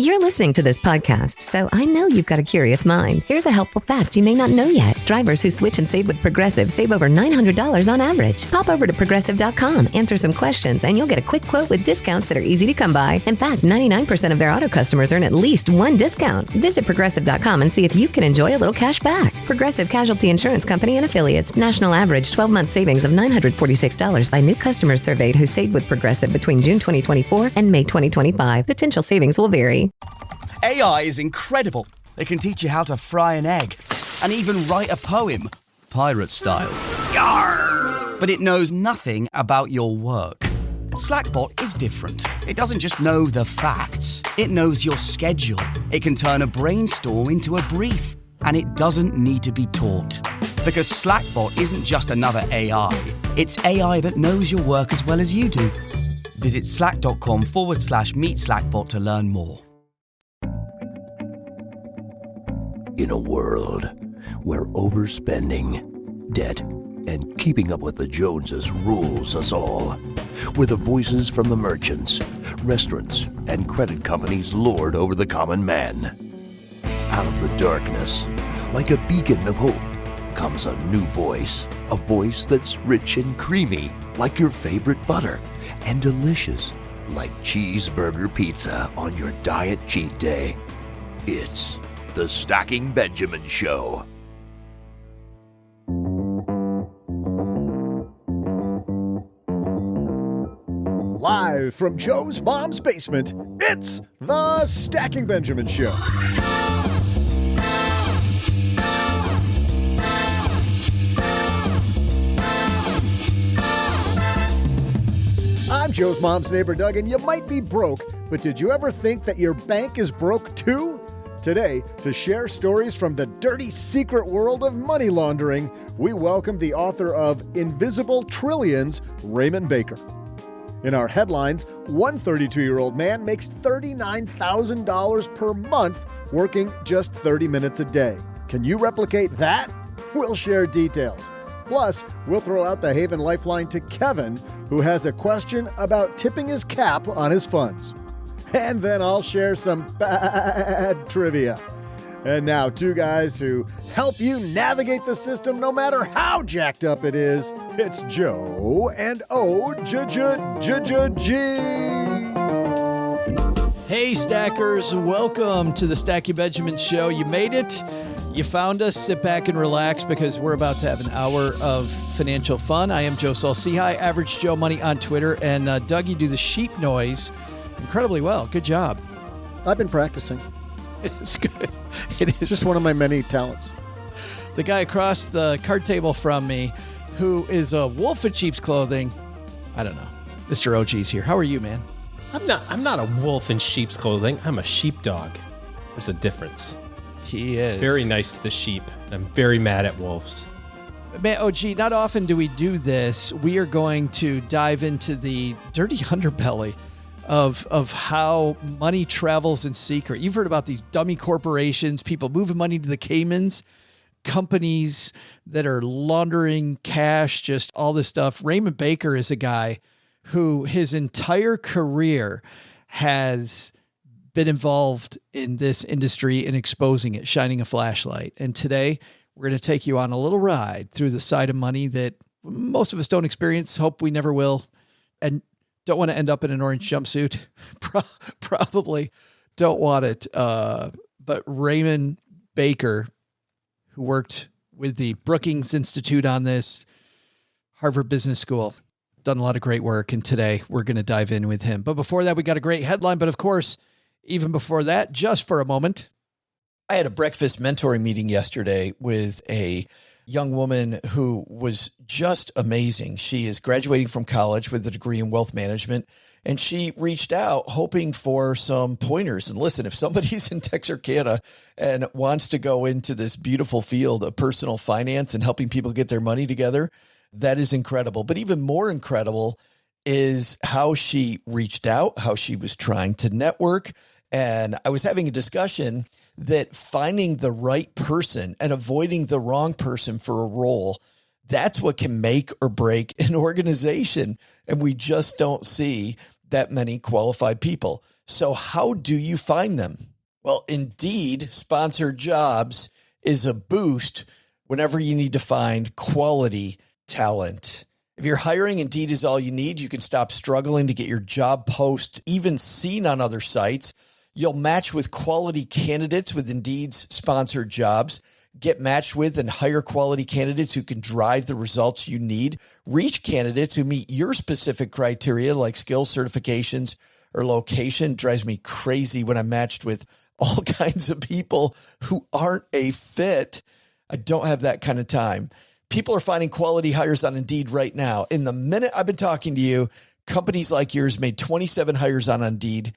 You're listening to this podcast, so I know you've got a curious mind. Here's a helpful fact you may not know yet. Drivers who switch and save with Progressive save over $900 on average. Pop over to Progressive.com, answer some questions, and you'll get a quick quote with discounts that are easy to come by. In fact, 99% of their auto customers earn at least one discount. Visit Progressive.com and see if you can enjoy a little cash back. Progressive Casualty Insurance Company and Affiliates. National average 12-month savings of $946 by new customers surveyed who saved with Progressive between June 2024 and May 2025. Potential savings will vary. AI is incredible. It can teach you how to fry an egg and even write a poem, pirate style. Yarr! But it knows nothing about your work. Slackbot is different. It doesn't just know the facts. It knows your schedule. It can turn a brainstorm into a brief. And it doesn't need to be taught. Because Slackbot isn't just another AI. It's AI that knows your work as well as you do. Visit slack.com/meet Slackbot to learn more. In a world where overspending, debt, and keeping up with the Joneses rules us all, where the voices from the merchants, restaurants, and credit companies lord over the common man, out of the darkness, like a beacon of hope, comes a new voice. A voice that's rich and creamy, like your favorite butter, and delicious, like cheeseburger pizza on your diet cheat day. It's the Stacking Benjamin Show. Live from Joe's mom's basement, it's the Stacking Benjamin Show. I'm Joe's mom's neighbor, Doug, and you might be broke, but did you ever think that your bank is broke too? Today, to share stories from the dirty secret world of money laundering, we welcome the author of Invisible Trillions, Raymond Baker. In our headlines, one 32-year-old man makes $39,000 per month working just 30 minutes a day. Can you replicate that? We'll share details. Plus, we'll throw out the Haven Lifeline to Kevin, who has a question about tipping his cap on his funds. And then I'll share some bad trivia. And now, two guys who help you navigate the system no matter how jacked up it is. It's Joe and O-J-J-J-J-G. Hey, Stackers. Welcome to the Stacking Benjamin Show. You made it. You found us. Sit back and relax because we're about to have an hour of financial fun. I am Joe Saul-Sehy, Average Joe Money on Twitter. And Doug, you do the sheep noise incredibly well. Good job. I've been practicing. It's good. It is just one of my many talents. The guy across the card table from me, who is a wolf in sheep's clothing, I don't know. Mr. OG's here. How are you, man? I'm not a wolf in sheep's clothing. I'm a sheepdog. There's a difference. He is. Very nice to the sheep. I'm very mad at wolves. Man, OG, not often do we do this. We are going to dive into the dirty underbelly of how money travels in secret. You've heard about these dummy corporations, people moving money to the Caymans, companies that are laundering cash, just all this stuff. Raymond Baker is a guy who his entire career has been involved in this industry and exposing it, shining a flashlight. And today we're going to take you on a little ride through the side of money that most of us don't experience, hope we never will, and don't want to end up in an orange jumpsuit. Probably don't want it. But Raymond Baker, who worked with the Brookings Institute on this, Harvard Business School, done a lot of great work. And today we're going to dive in with him. But before that, we got a great headline. But of course, even before that, just for a moment, I had a breakfast mentoring meeting yesterday with a young woman who was just amazing. She is graduating from college with a degree in wealth management, and she reached out hoping for some pointers. And listen, if somebody's in Texarkana and wants to go into this beautiful field of personal finance and helping people get their money together, that is incredible. But even more incredible is how she reached out, how she was trying to network. And I was having a discussion that finding the right person and avoiding the wrong person for a role, that's what can make or break an organization. And we just don't see that many qualified people. So how do you find them? Well, Indeed Sponsored Jobs is a boost whenever you need to find quality talent. If you're hiring, Indeed is all you need. You can stop struggling to get your job post even seen on other sites. You'll match with quality candidates with Indeed's Sponsored Jobs. Get matched with and hire quality candidates who can drive the results you need. Reach candidates who meet your specific criteria like skills, certifications, or location. It drives me crazy when I'm matched with all kinds of people who aren't a fit. I don't have that kind of time. People are finding quality hires on Indeed right now. In the minute I've been talking to you, companies like yours made 27 hires on Indeed,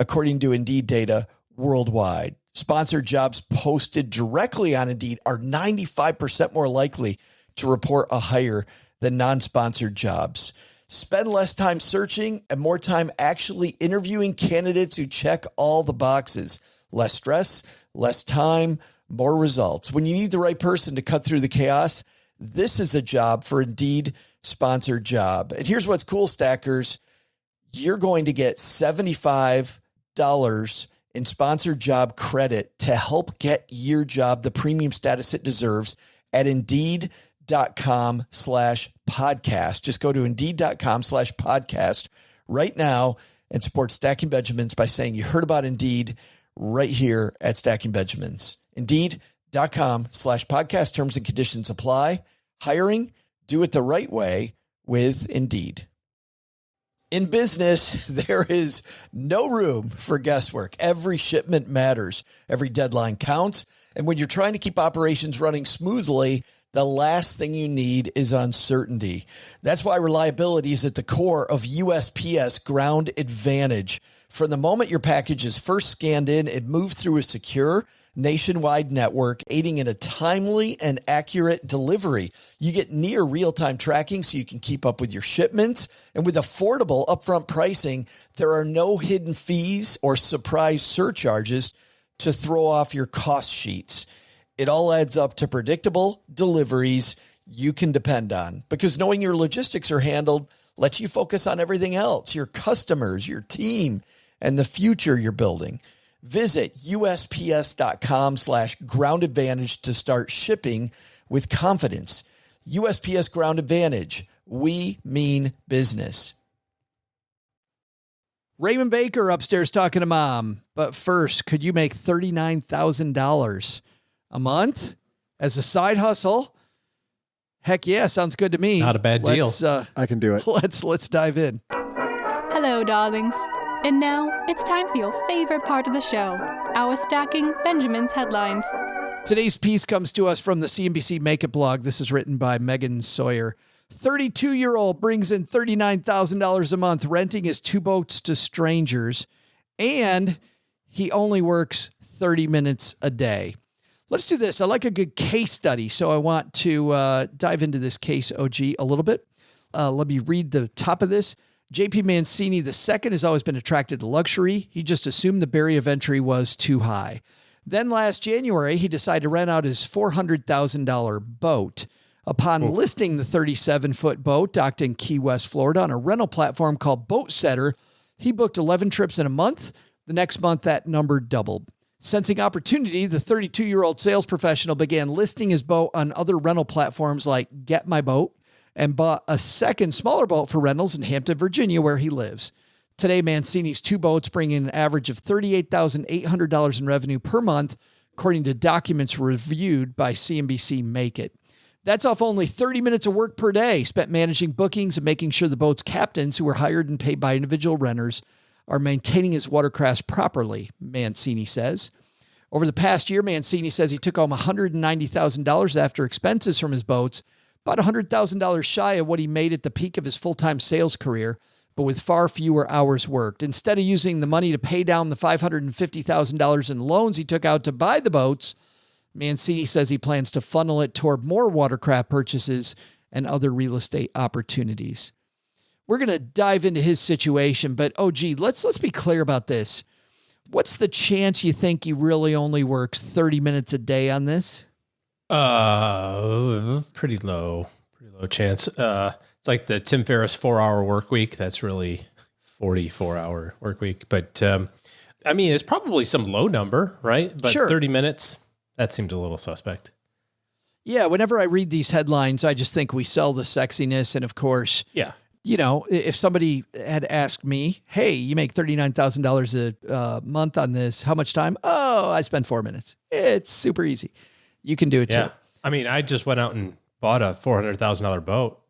according to Indeed data worldwide. Sponsored jobs posted directly on Indeed are 95% more likely to report a hire than non-sponsored jobs. Spend less time searching and more time actually interviewing candidates who check all the boxes. Less stress, less time, more results. When you need the right person to cut through the chaos, this is a job for Indeed Sponsored Job. And here's what's cool, Stackers. You're going to get $75 in sponsored job credit to help get your job the premium status it deserves at Indeed.com/podcast. Just go to Indeed.com/podcast right now and support Stacking Benjamins by saying you heard about Indeed right here at Stacking Benjamins. Indeed.com/podcast. Terms and conditions apply. Hiring, do it the right way with Indeed. In business, there is no room for guesswork. Every shipment matters. Every deadline counts. And when you're trying to keep operations running smoothly, the last thing you need is uncertainty. That's why reliability is at the core of USPS Ground Advantage. From the moment your package is first scanned in, it moves through a secure nationwide network, aiding in a timely and accurate delivery. You get near real-time tracking so you can keep up with your shipments. And with affordable upfront pricing, there are no hidden fees or surprise surcharges to throw off your cost sheets. It all adds up to predictable deliveries you can depend on, because knowing your logistics are handled lets you focus on everything else, your customers, your team, and the future you're building. Visit USPS.com/Ground Advantage to start shipping with confidence. USPS Ground Advantage. We mean business. Raymond Baker upstairs talking to Mom. But first, could you make $39,000 a month as a side hustle? Heck yeah, sounds good to me. Not a bad deal. I can do it. Let's dive in. Hello, darlings. And now it's time for your favorite part of the show, our Stacking Benjamins headlines. Today's piece comes to us from the CNBC Make It blog. This is written by Megan Sawyer. 32-year-old brings in $39,000 a month, renting his 2 boats to strangers, and he only works 30 minutes a day. Let's do this. I like a good case study, so I want to dive into this case, OG, a little bit. Let me read the top of this. J.P. Mancini II has always been attracted to luxury. He just assumed the barrier of entry was too high. Then last January, he decided to rent out his $400,000 boat. Upon listing the 37-foot boat docked in Key West, Florida on a rental platform called Boat Setter, he booked 11 trips in a month. The next month, that number doubled. Sensing opportunity, the 32-year-old sales professional began listing his boat on other rental platforms like Get My Boat, and bought a second smaller boat for rentals in Hampton, Virginia, where he lives. Today, Mancini's 2 boats bring in an average of $38,800 in revenue per month, according to documents reviewed by CNBC Make It. That's off only 30 minutes of work per day spent managing bookings and making sure the boat's captains, who are hired and paid by individual renters, are maintaining his watercraft properly, Mancini says. Over the past year, Mancini says he took home $190,000 after expenses from his boats, about $100,000 shy of what he made at the peak of his full-time sales career, but with far fewer hours worked. Instead of using the money to pay down the $550,000 in loans he took out to buy the boats, Mancini says he plans to funnel it toward more watercraft purchases and other real estate opportunities. We're going to dive into his situation, but OG, let's be clear about this. What's the chance you think he really only works 30 minutes a day on this? Pretty low chance. It's like the Tim Ferriss 4-hour work week. That's really 44-hour work week. But I mean, it's probably some low number, right? But Sure. 30 minutes, that seems a little suspect. Yeah, whenever I read these headlines, I just think we sell the sexiness. And of course, Yeah. you know, if somebody had asked me, hey, you make $39,000 a month on this, how much time? Oh, I spend 4 minutes. It's super easy. You can do it Yeah. too. I mean, I just went out and bought a $400,000 boat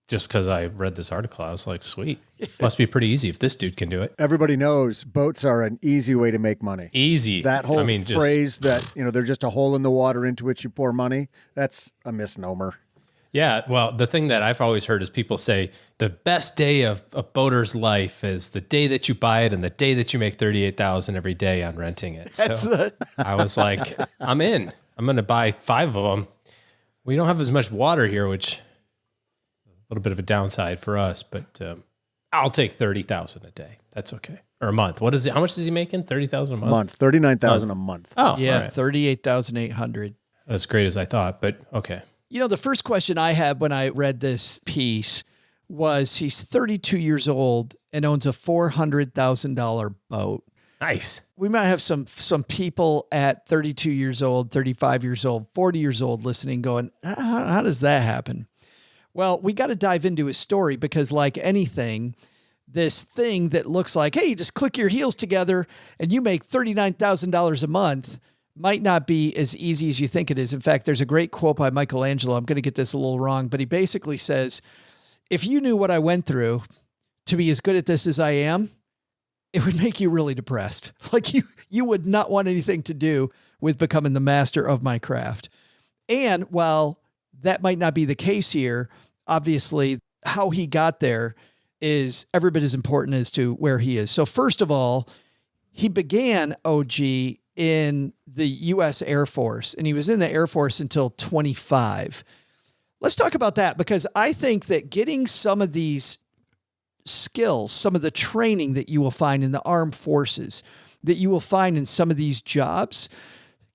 just because I read this article. I was like, sweet. Must be pretty easy if this dude can do it. Everybody knows boats are an easy way to make money. Easy. That whole just phrase that, they're just a hole in the water into which you pour money, that's a misnomer. Yeah, well, the thing that I've always heard is people say the best day of a boater's life is the day that you buy it and the day that you make $38,000 every day on renting it. So I was like, I'm in. I'm going to buy 5 of them. We don't have as much water here, which a little bit of a downside for us, but I'll take $30,000 a day. That's okay. Or a month. What is it? How much is he making? $30,000 a month? $39,000 a month. Oh, Yeah, all right. 38,800. As great as I thought, but okay. You know, the first question I had when I read this piece was he's 32 years old and owns a $400,000 boat. Nice. We might have some people at 32 years old, 35 years old, 40 years old listening going, how does that happen? Well, we got to dive into his story because like anything, this thing that looks like, hey, you just click your heels together and you make $39,000 a month might not be as easy as you think it is. In fact, there's a great quote by Michelangelo. I'm going to get this a little wrong, but he basically says, if you knew what I went through to be as good at this as I am, it would make you really depressed. Like you would not want anything to do with becoming the master of my craft. And while that might not be the case here, obviously how he got there is every bit as important as to where he is. So first of all, he began OG in the U.S. Air Force, and he was in the Air Force until 25. Let's talk about that because I think that getting some of these skills, some of the training that you will find in the armed forces, that you will find in some of these jobs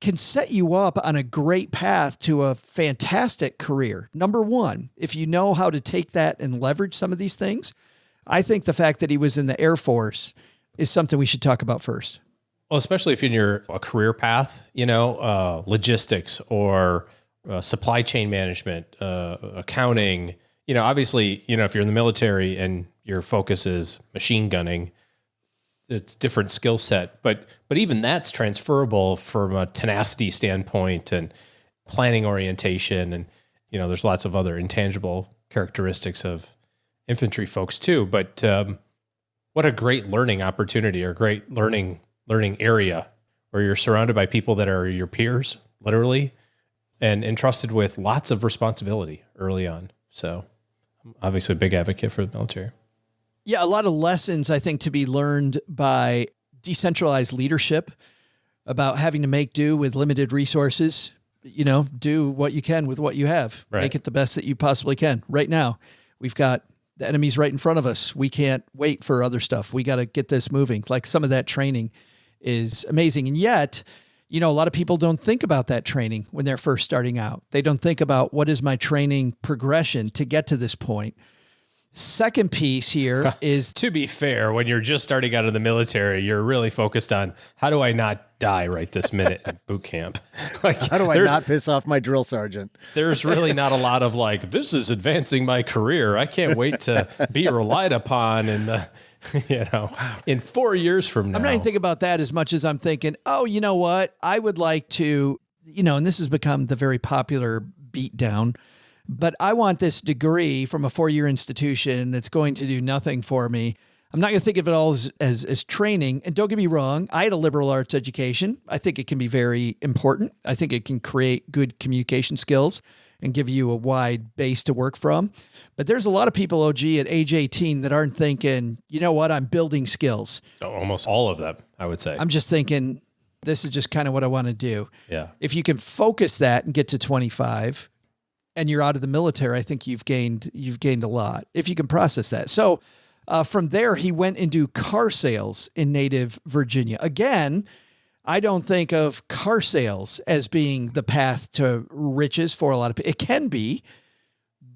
can set you up on a great path to a fantastic career. Number one, if you know how to take that and leverage some of these things, I think the fact that he was in the Air Force is something we should talk about first. Well, especially if you're a career path, logistics or supply chain management, accounting, obviously, if you're in the military and your focus is machine gunning, it's different skill set, but even that's transferable from a tenacity standpoint and planning orientation. And, there's lots of other intangible characteristics of infantry folks too, but what a great learning opportunity or great learning area where you're surrounded by people that are your peers, literally, and entrusted with lots of responsibility early on. So I'm obviously a big advocate for the military. Yeah, a lot of lessons, I think, to be learned by decentralized leadership about having to make do with limited resources, do what you can with what you have, Right. Make it the best that you possibly can. Right now, we've got the enemy's right in front of us. We can't wait for other stuff. We got to get this moving. Like some of that training is amazing. And yet, a lot of people don't think about that training when they're first starting out. They don't think about what is my training progression to get to this point. Second piece here is, To be fair, when you're just starting out in the military, you're really focused on how do I not die right this minute at boot camp? Like, How do I not piss off my drill sergeant? There's really not a lot of like, this is advancing my career. I can't wait to be relied upon in the, in 4 years from now. I'm not even thinking about that as much as I'm thinking, oh, you know what? I would like to, and this has become the very popular beatdown, but I want this degree from a 4-year institution that's going to do nothing for me. I'm not going to think of it all as training. And don't get me wrong, I had a liberal arts education. I think it can be very important. I think it can create good communication skills and give you a wide base to work from. But there's a lot of people, OG, at age 18 that aren't thinking, you know what, I'm building skills. Almost all of them, I would say. I'm just thinking, this is just kind of what I want to do. Yeah. If you can focus that and get to 25 and you're out of the military, I think you've gained a lot if you can process that. So from there, he went into car sales in native Virginia. Again, I don't think of car sales as being the path to riches for a lot of people. It can be,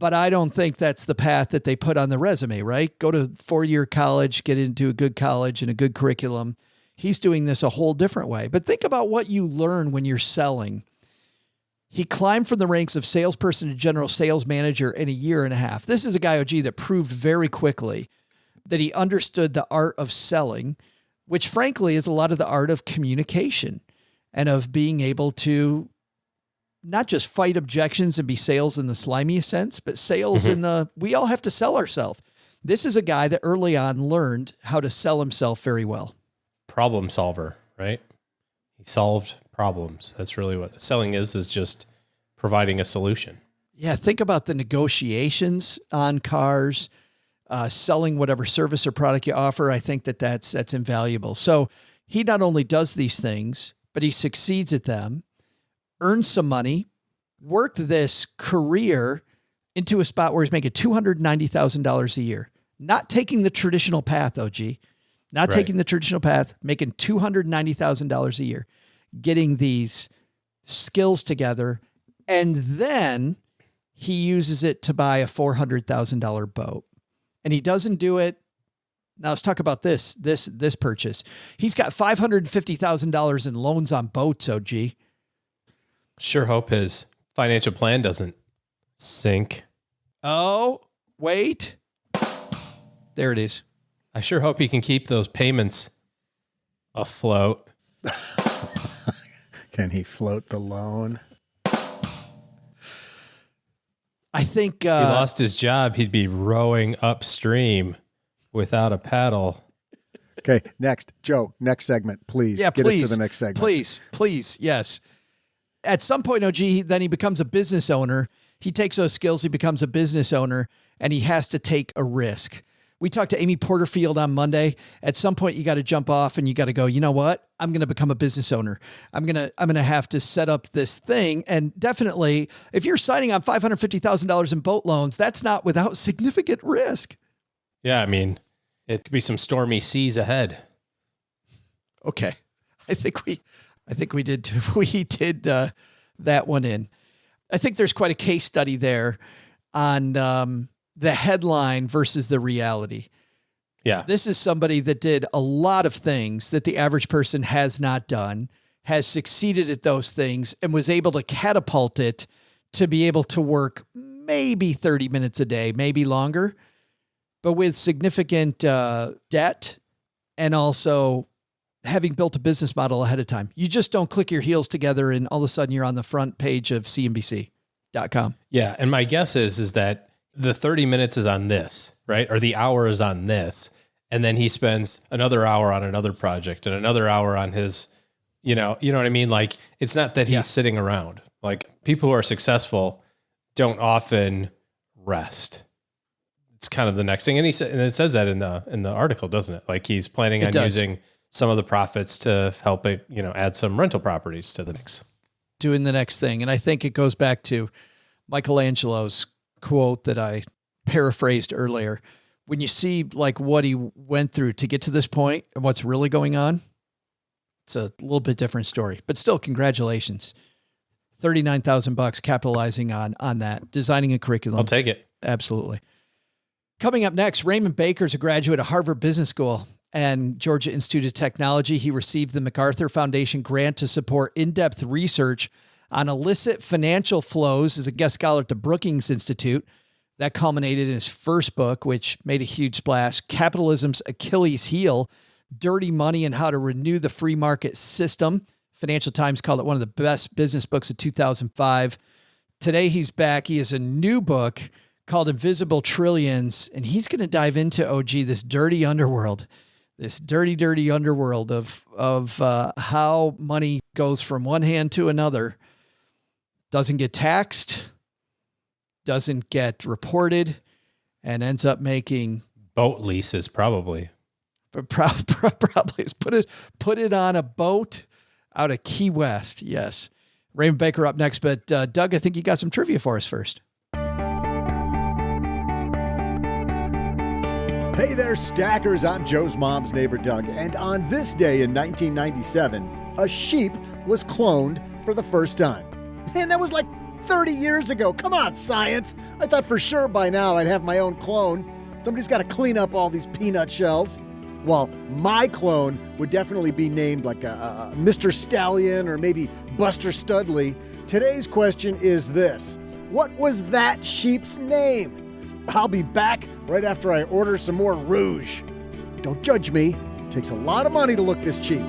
But I don't think that's the path that they put on the resume, right? Go to 4-year college, get into a good college and a good curriculum. He's doing this a whole different way. But think about what you learn when you're selling. He climbed from the ranks of salesperson to general sales manager in 1.5 years. This is a guy, OG, that proved very quickly that he understood the art of selling, which frankly is a lot of the art of communication and of being able to not just fight objections and be sales in the slimiest sense, but sales in the, we all have to sell ourselves. This is a guy that early on learned how to sell himself very well. Problem solver, right? He solved problems. That's really what selling is just providing a solution. Yeah. Think about the negotiations on cars, selling whatever service or product you offer. I think that's invaluable. So he not only does these things, but he succeeds at them, earned some money, worked this career into a spot where he's making $290,000 a year, not taking the traditional path, OG, not taking the traditional path, making $290,000 a year, getting these skills together. And then he uses it to buy a $400,000 boat. And he doesn't do it. Now let's talk about this purchase. He's got $550,000 in loans on boats, OG. Sure hope his financial plan doesn't sink. Oh, wait. There it is. I sure hope he can keep those payments afloat. Can he float the loan? I think he lost his job. He'd be rowing upstream without a paddle. Okay, next. Joe, next segment, please. Yeah, Get please. us to the next segment. Please. Yes. At some point, OG, then he becomes a business owner. He takes those skills, he becomes a business owner, and he has to take a risk. We talked to Amy Porterfield on Monday. At some point, you got to jump off and you got to go, you know what? I'm going to become a business owner. I'm going to have to set up this thing. And definitely, if you're signing on $550,000 in boat loans, that's not without significant risk. Yeah, I mean, it could be some stormy seas ahead. Okay. I think we did that one in. I think there's quite a case study there on the headline versus the reality. Yeah. This is somebody that did a lot of things that the average person has not done, has succeeded at those things, and was able to catapult it to be able to work maybe 30 minutes a day, maybe longer, but with significant debt and also having built a business model ahead of time. You just don't click your heels together and all of a sudden you're on the front page of CNBC.com. Yeah. And my guess is that the 30 minutes is on this, right? Or the hour is on this. And then he spends another hour on another project and another hour on his, you know what I mean? Like, it's not that he's sitting around. Like, people who are successful don't often rest. It's kind of the next thing. And it says that in the article, doesn't it? Like, he's planning on using some of the profits to help it, add some rental properties to the mix. Doing the next thing. And I think it goes back to Michelangelo's quote that I paraphrased earlier. When you see like what he went through to get to this point and what's really going on, it's a little bit different story, but still congratulations. $39,000 capitalizing on that, designing a curriculum. I'll take it. Absolutely. Coming up next, Raymond Baker is a graduate of Harvard Business School and Georgia Institute of Technology. He received the MacArthur Foundation grant to support in-depth research on illicit financial flows as a guest scholar at the Brookings Institute. That culminated in his first book, which made a huge splash, Capitalism's Achilles Heel, Dirty Money and How to Renew the Free Market System. Financial Times called it one of the best business books of 2005. Today he's back. He has a new book called Invisible Trillions, and he's going to dive into, OG, this dirty underworld. This dirty underworld of how money goes from one hand to another, doesn't get taxed, doesn't get reported, and ends up making boat leases probably. But probably is put it on a boat out of Key West. Yes, Raymond Baker up next. But Doug, I think you got some trivia for us first. Hey there, stackers. I'm Joe's mom's neighbor, Doug. And on this day in 1997, a sheep was cloned for the first time. And that was like 30 years ago. Come on, science. I thought for sure by now I'd have my own clone. Somebody's got to clean up all these peanut shells. Well, my clone would definitely be named like a Mr. Stallion or maybe Buster Studley. Today's question is this: what was that sheep's name? I'll be back right after I order some more rouge. Don't judge me. It takes a lot of money to look this cheap.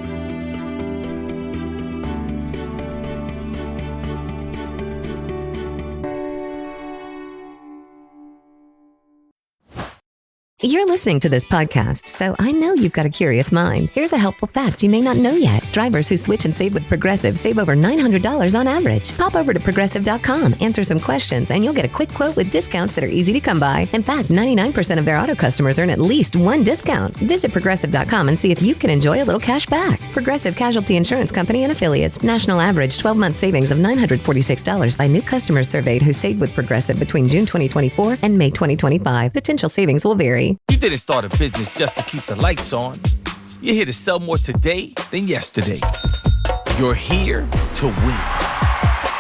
You're listening to this podcast, so I know you've got a curious mind. Here's a helpful fact you may not know yet. Drivers who switch and save with Progressive save over $900 on average. Pop over to Progressive.com, answer some questions, and you'll get a quick quote with discounts that are easy to come by. In fact, 99% of their auto customers earn at least one discount. Visit Progressive.com and see if you can enjoy a little cash back. Progressive Casualty Insurance Company and Affiliates. National average 12-month savings of $946 by new customers surveyed who saved with Progressive between June 2024 and May 2025. Potential savings will vary. You didn't start a business just to keep the lights on. You're here to sell more today than yesterday. You're here to win.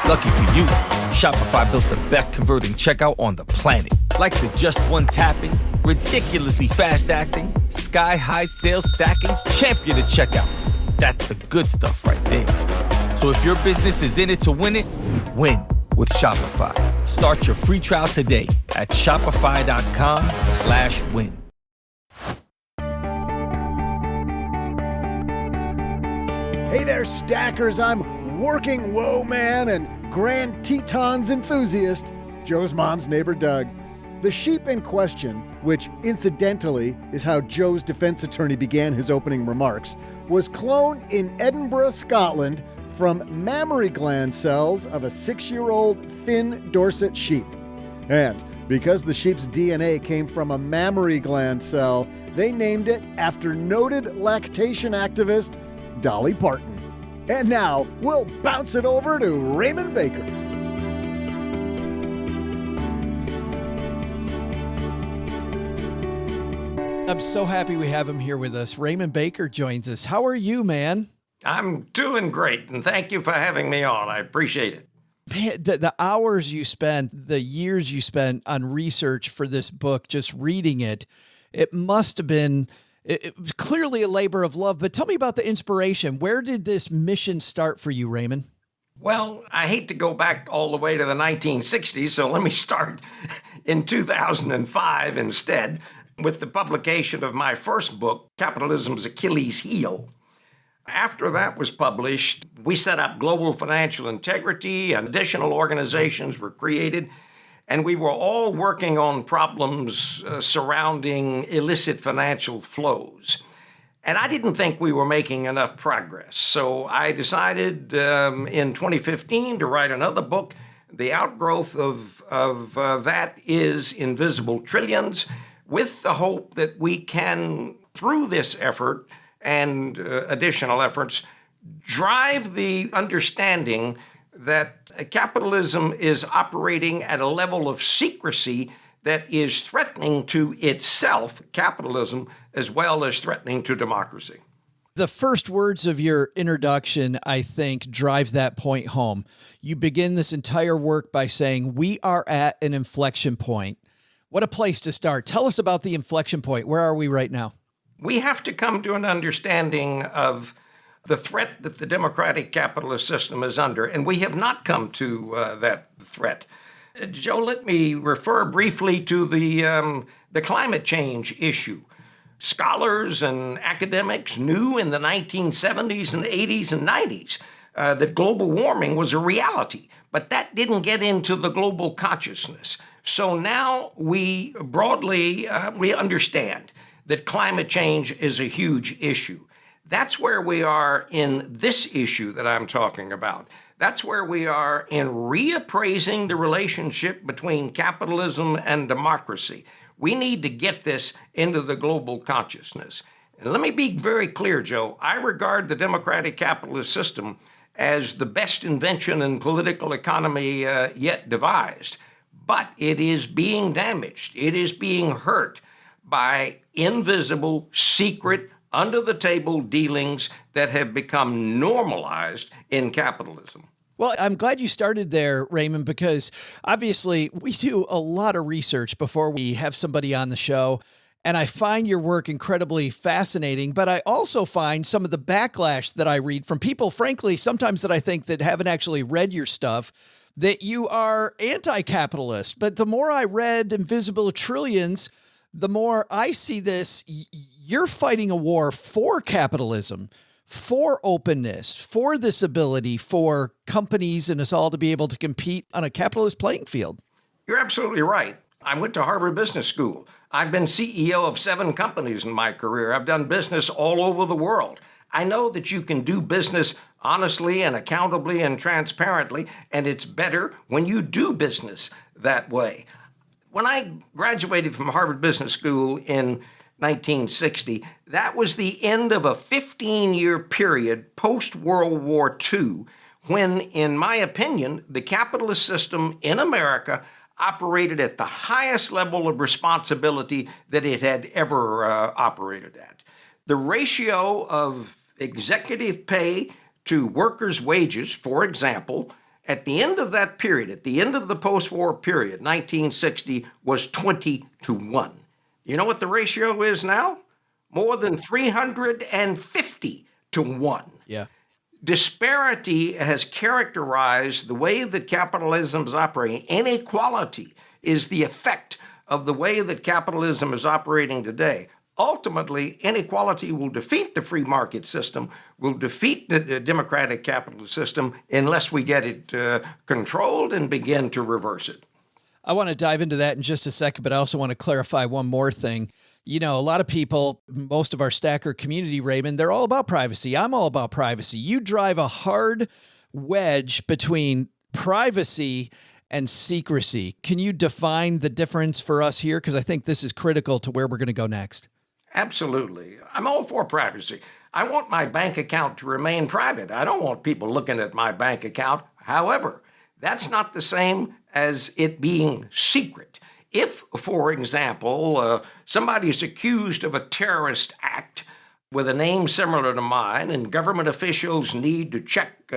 Lucky for you, Shopify built the best converting checkout on the planet. Like the just one tapping, ridiculously fast acting, sky-high sales stacking, champion of checkouts. That's the good stuff right there. So if your business is in it to win it, win with Shopify. Start your free trial today at shopify.com/win. Hey there, stackers. I'm working woe man and Grand Tetons enthusiast, Joe's mom's neighbor Doug. The sheep in question, which incidentally is how Joe's defense attorney began his opening remarks, was cloned in Edinburgh, Scotland, from mammary gland cells of a 6-year-old Finn Dorset sheep. And because the sheep's DNA came from a mammary gland cell, they named it after noted lactation activist Dolly Parton. And now we'll bounce it over to Raymond Baker. I'm so happy we have him here with us. Raymond Baker joins us. How are you, man? I'm doing great, and thank you for having me on. I appreciate it. Man, the hours you spent, the years you spent on research for this book, just reading it, it must have been it was clearly a labor of love. But tell me about the inspiration. Where did this mission start for you, Raymond? Well, I hate to go back all the way to the 1960s, so let me start in 2005 instead with the publication of my first book, Capitalism's Achilles Heel. After that was published, we set up Global Financial Integrity, and additional organizations were created, and we were all working on problems surrounding illicit financial flows. And I didn't think we were making enough progress. So I decided in 2015 to write another book. The outgrowth of that is Invisible Trillions, with the hope that we can, through this effort, and additional efforts, drive the understanding that capitalism is operating at a level of secrecy that is threatening to itself, capitalism, as well as threatening to democracy. The first words of your introduction, I think, drive that point home. You begin this entire work by saying, we are at an inflection point. What a place to start. Tell us about the inflection point. Where are we right now? We have to come to an understanding of the threat that the democratic capitalist system is under, and we have not come to that threat. Joe, let me refer briefly to the climate change issue. Scholars and academics knew in the 1970s and 80s and 90s that global warming was a reality, but that didn't get into the global consciousness. So now we broadly, we understand that climate change is a huge issue. That's where we are in this issue that I'm talking about. That's where we are in reappraising the relationship between capitalism and democracy. We need to get this into the global consciousness. And let me be very clear, Joe. I regard the democratic capitalist system as the best invention in political economy yet devised. But it is being damaged. It is being hurt by invisible, secret, under-the-table dealings that have become normalized in capitalism. Well, I'm glad you started there, Raymond, because obviously we do a lot of research before we have somebody on the show. And I find your work incredibly fascinating, but I also find some of the backlash that I read from people, frankly, sometimes that I think that haven't actually read your stuff, that you are anti-capitalist. But the more I read Invisible Trillions, the more I see this, you're fighting a war for capitalism, for openness, for this ability for companies and us all to be able to compete on a capitalist playing field. You're absolutely right. I went to Harvard Business School. I've been CEO of 7 companies in my career. I've done business all over the world. I know that you can do business honestly and accountably and transparently, and it's better when you do business that way. When I graduated from Harvard Business School in 1960, that was the end of a 15-year period post-World War II when, in my opinion, the capitalist system in America operated at the highest level of responsibility that it had ever operated at. The ratio of executive pay to workers' wages, for example, at the end of that period, at the end of the post-war period, 1960, was 20-1. You know what the ratio is now? More than 350-1. Yeah. Disparity has characterized the way that capitalism is operating. Inequality is the effect of the way that capitalism is operating today. Ultimately, inequality will defeat the free market system, will defeat the democratic capitalist system unless we get it controlled and begin to reverse it. I want to dive into that in just a second, but I also want to clarify one more thing. You know, a lot of people, most of our stacker community, Raymond, they're all about privacy. I'm all about privacy. You drive a hard wedge between privacy and secrecy. Can you define the difference for us here? Because I think this is critical to where we're going to go next. Absolutely. I'm all for privacy. I want my bank account to remain private. I don't want people looking at my bank account. However, that's not the same as it being secret. If, for example, somebody is accused of a terrorist act with a name similar to mine and government officials need to check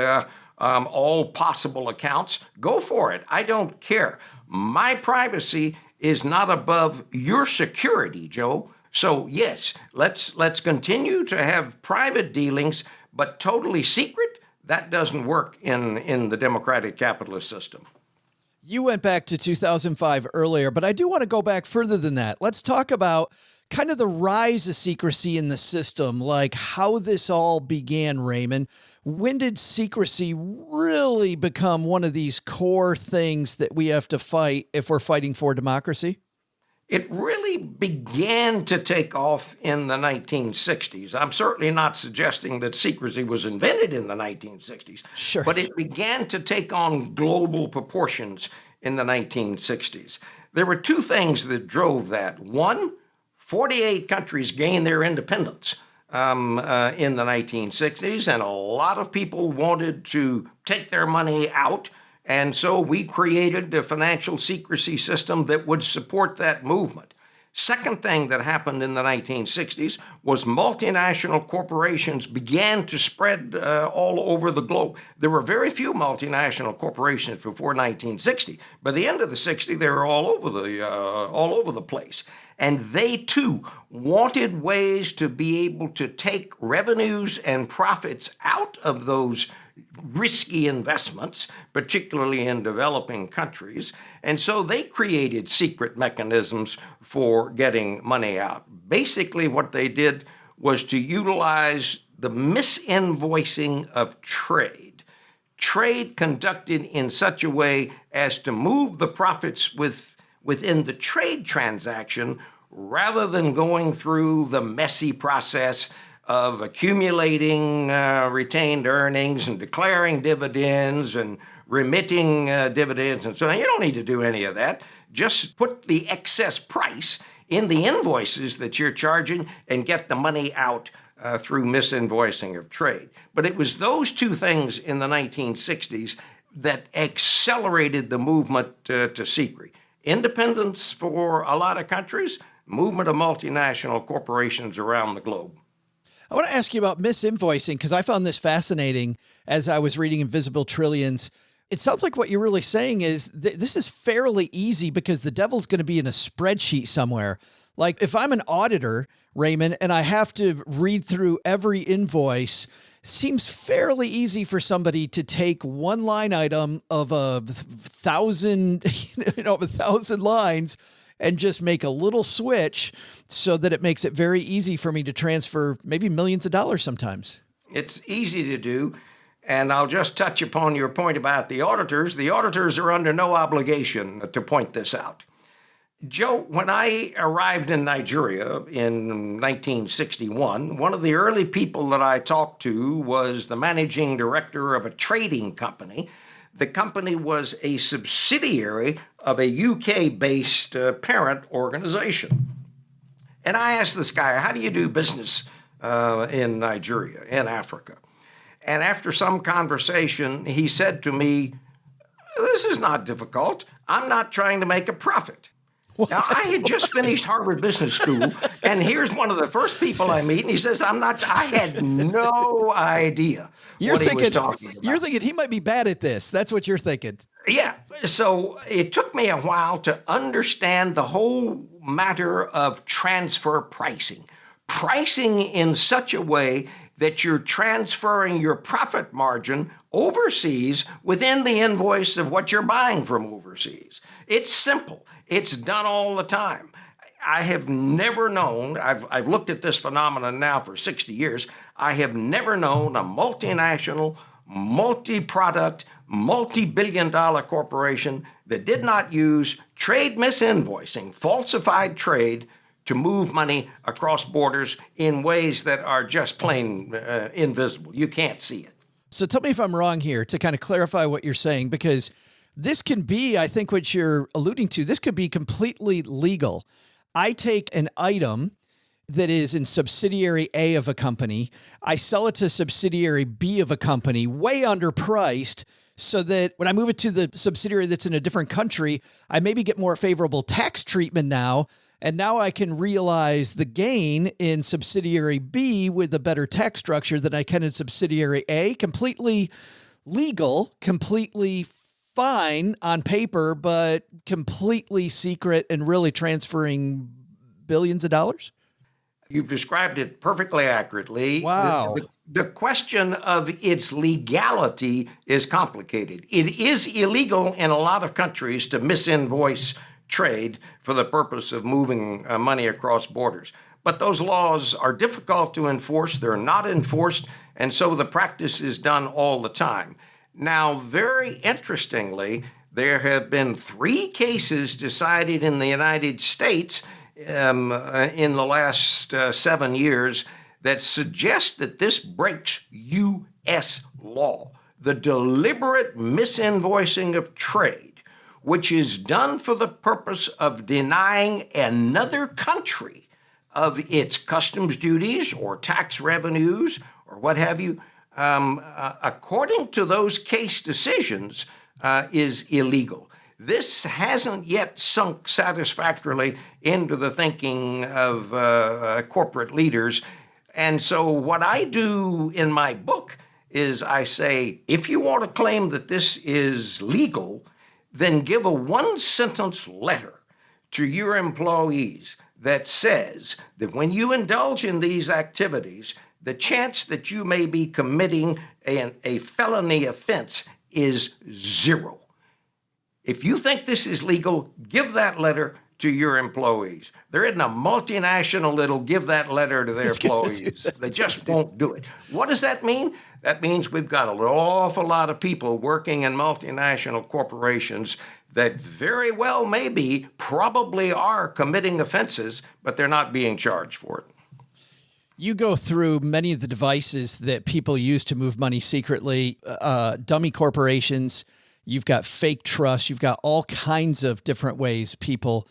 all possible accounts, go for it. I don't care. My privacy is not above your security, Joe. So, yes, let's continue to have private dealings, but totally secret, that doesn't work in the democratic capitalist system. You went back to 2005 earlier, but I do want to go back further than that. Let's talk about kind of the rise of secrecy in the system, like how this all began, Raymond. When did secrecy really become one of these core things that we have to fight if we're fighting for democracy? It really began to take off in the 1960s. I'm certainly not suggesting that secrecy was invented in the 1960s, Sure. But it began to take on global proportions in the 1960s. There were 2 things that drove that. One, 48 countries gained their independence in the 1960s, and a lot of people wanted to take their money out. And so we created a financial secrecy system that would support that movement. Second thing that happened in the 1960s was multinational corporations began to spread all over the globe. There were very few multinational corporations before 1960. By the end of the 60s, they were all over the place. And they, too, wanted ways to be able to take revenues and profits out of those risky investments, particularly in developing countries. And so they created secret mechanisms for getting money out. Basically, what they did was to utilize the misinvoicing of trade. Trade conducted in such a way as to move the profits within the trade transaction rather than going through the messy process of accumulating retained earnings and declaring dividends and remitting dividends and so on. You don't need to do any of that. Just put the excess price in the invoices that you're charging and get the money out through misinvoicing of trade. But it was those 2 things in the 1960s that accelerated the movement to secrecy. Independence for a lot of countries, movement of multinational corporations around the globe. I want to ask you about misinvoicing because I found this fascinating as I was reading Invisible Trillions. It sounds like what you're really saying is this is fairly easy because the devil's going to be in a spreadsheet somewhere. Like if I'm an auditor, Raymond, and I have to read through every invoice, seems fairly easy for somebody to take one line item of 1,000 lines and just make a little switch so that it makes it very easy for me to transfer maybe millions of dollars sometimes. It's easy to do. And I'll just touch upon your point about the auditors. The auditors are under no obligation to point this out. Joe, when I arrived in Nigeria in 1961, one of the early people that I talked to was the managing director of a trading company. The company was a subsidiary of a UK-based parent organization. And I asked this guy, how do you do business in Nigeria, in Africa? And after some conversation, he said to me, this is not difficult. I'm not trying to make a profit. What? Now, I had just finished Harvard Business School, and here's one of the first people I meet, and he says, I had no idea he was talking about. You're thinking he might be bad at this. That's what you're thinking. Yeah. So it took me a while to understand the whole matter of transfer pricing. Pricing in such a way that you're transferring your profit margin overseas within the invoice of what you're buying from overseas. It's simple. It's done all the time. I have never known, I've looked at this phenomenon now for 60 years, I have never known a multinational, multi-product, multi-billion-dollar corporation that did not use trade misinvoicing, falsified trade, to move money across borders in ways that are just plain invisible. You can't see it. So tell me if I'm wrong here to kind of clarify what you're saying, because this can be, I think what you're alluding to, this could be completely legal. I take an item that is in subsidiary A of a company, I sell it to subsidiary B of a company, way underpriced, so that when I move it to the subsidiary that's in a different country, I maybe get more favorable tax treatment now. And now I can realize the gain in subsidiary B with a better tax structure than I can in subsidiary A. Completely legal, completely fine on paper, but completely secret and really transferring billions of dollars? You've described it perfectly accurately. Wow. The question of its legality is complicated. It is illegal in a lot of countries to misinvoice trade for the purpose of moving money across borders. But those laws are difficult to enforce. They're not enforced. And so the practice is done all the time. Now, very interestingly, there have been 3 cases decided in the United States in the last 7 years that suggest that this breaks U.S. law. The deliberate misinvoicing of trade, which is done for the purpose of denying another country of its customs duties or tax revenues or what have you, according to those case decisions, is illegal. This hasn't yet sunk satisfactorily into the thinking of corporate leaders. And so what I do in my book is I say, if you want to claim that this is legal, then give a 1-sentence letter to your employees that says that when you indulge in these activities, the chance that you may be committing a felony offense is 0. If you think this is legal, give that letter to your employees. There isn't a multinational that'll give that letter to their employees. They just won't do it. What does that mean? That means we've got an awful lot of people working in multinational corporations that very well maybe probably are committing offenses, but they're not being charged for it. You go through many of the devices that people use to move money secretly, dummy corporations, you've got fake trusts, you've got all kinds of different ways people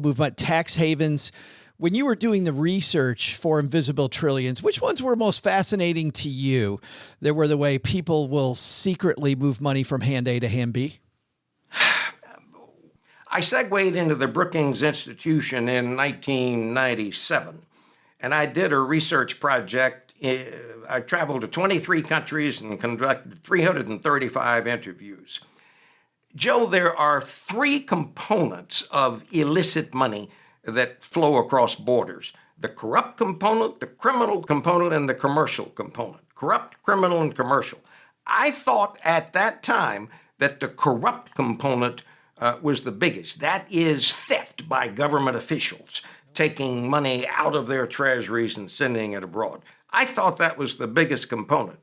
move money, tax havens. When you were doing the research for Invisible Trillions, which ones were most fascinating to you? That were the way people will secretly move money from hand A to hand B? I segued into the Brookings Institution in 1997, and I did a research project I traveled to 23 countries and conducted 335 interviews. Joe, there are three components of illicit money that flow across borders: the corrupt component, the criminal component, and the commercial component. Corrupt, criminal, and commercial. I thought at that time that the corrupt component was the biggest. That is theft by government officials, taking money out of their treasuries and sending it abroad. I thought that was the biggest component.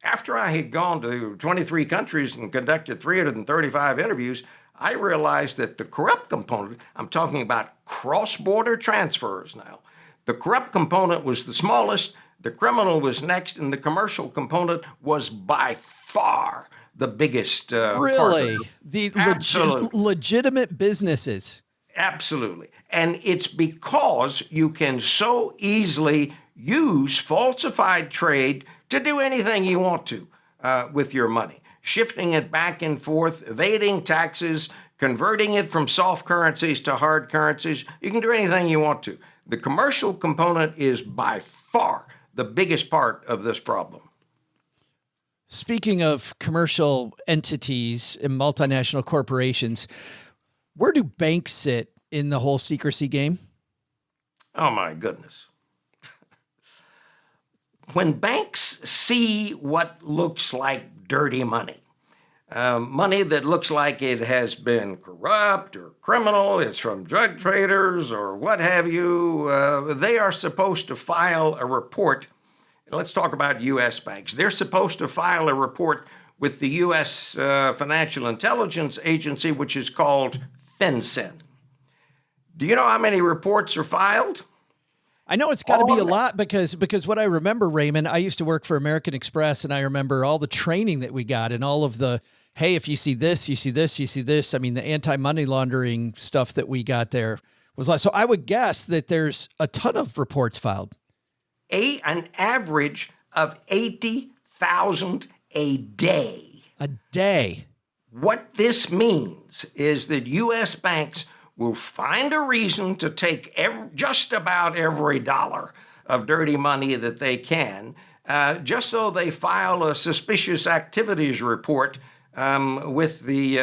After I had gone to 23 countries and conducted 335 interviews, I realized that the corrupt component, I'm talking about cross-border transfers now, the corrupt component was the smallest, the criminal was next, and the commercial component was by far the biggest Really? part of The Absolutely. legitimate businesses. Absolutely. And it's because you can so easily use falsified trade to do anything you want to with your money, shifting it back and forth, evading taxes, converting it from soft currencies to hard currencies. You can do anything you want to. The commercial component is by far the biggest part of this problem. Speaking of commercial entities and multinational corporations, where do banks sit in the whole secrecy game? Oh, my goodness. When banks see what looks like dirty money, money that looks like it has been corrupt or criminal, it's from drug traders or what have you, they are supposed to file a report. Let's talk about U.S. banks. They're supposed to file a report with the U.S. Financial Intelligence Agency, which is called FinCEN. Do you know how many reports are filed? I know it's got to be a lot because what I remember, Raymond, I used to work for American Express, and I remember all the training that we got and all of the, hey, if you see this, you see this, you see this. I mean, the anti-money laundering stuff that we got there was like, so I would guess that there's a ton of reports filed. An average of 80,000 a day. A day. What this means is that U.S. banks will find a reason to take just about every dollar of dirty money that they can, just so they file a suspicious activities report with the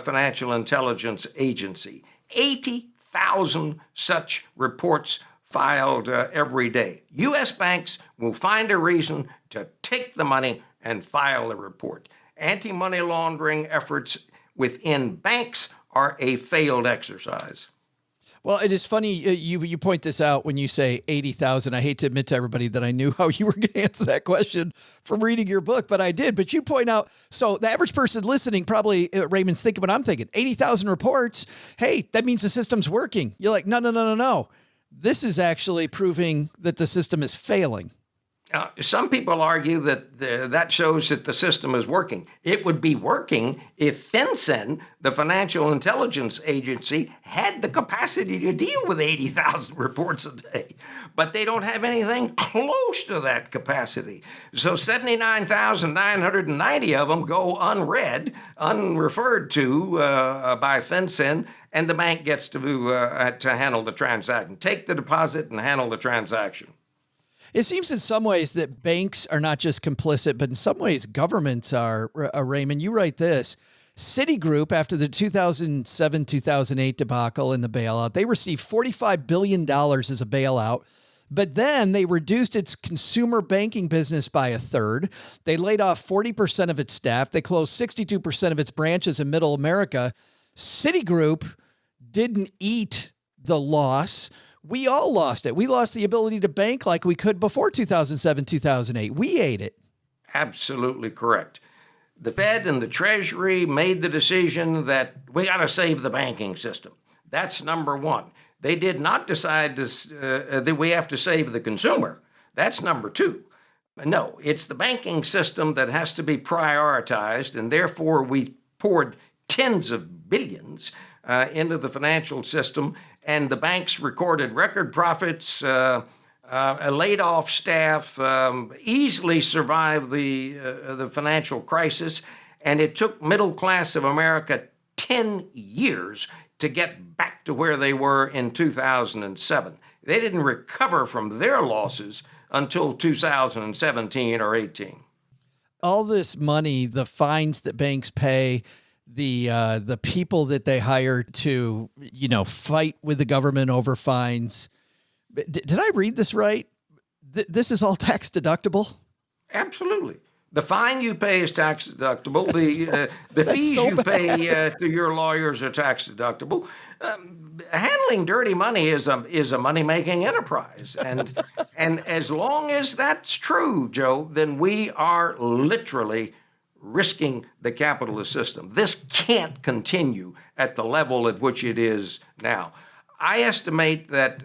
Financial Intelligence Agency. 80,000 such reports filed every day. U.S. banks will find a reason to take the money and file a report. Anti-money laundering efforts within banks are a failed exercise. Well, it is funny you point this out when you say 80,000. I hate to admit to everybody that I knew how you were going to answer that question from reading your book, but I did. But you point out, so the average person listening probably, Raymond's thinking what I'm thinking, 80,000 reports. Hey, that means the system's working. You're like, no. This is actually proving that the system is failing. Some people argue that that shows that the system is working. It would be working if FinCEN, the Financial Intelligence Agency, had the capacity to deal with 80,000 reports a day. But they don't have anything close to that capacity. So 79,990 of them go unread, unreferred to by FinCEN, and the bank gets to handle the transaction, take the deposit and handle the transaction. It seems in some ways that banks are not just complicit, but in some ways governments are. Raymond, you write this. Citigroup, after the 2007-2008 debacle and the bailout, they received $45 billion as a bailout, but then they reduced its consumer banking business by a third. They laid off 40% of its staff. They closed 62% of its branches in Middle America. Citigroup didn't eat the loss. We all lost it. We lost the ability to bank like we could before 2007, 2008. We ate it. Absolutely correct. The Fed and the Treasury made the decision that we got to save the banking system. That's number one. They did not decide that we have to save the consumer. That's number two. No, it's the banking system that has to be prioritized, and therefore we poured tens of billions into the financial system, and the banks recorded record profits, laid off staff, easily survived the financial crisis, and it took middle class of America 10 years to get back to where they were in 2007. They didn't recover from their losses until 2017 or 18. All this money, the fines that banks pay, the people that they hire to, fight with the government over fines. Did I read this right? This is all tax deductible? Absolutely. The fine you pay is tax deductible. The fees you pay to your lawyers are tax deductible. Handling dirty money is a money-making enterprise. And as long as that's true, Joe, then we are literally risking the capitalist system. This can't continue at the level at which it is now. I estimate that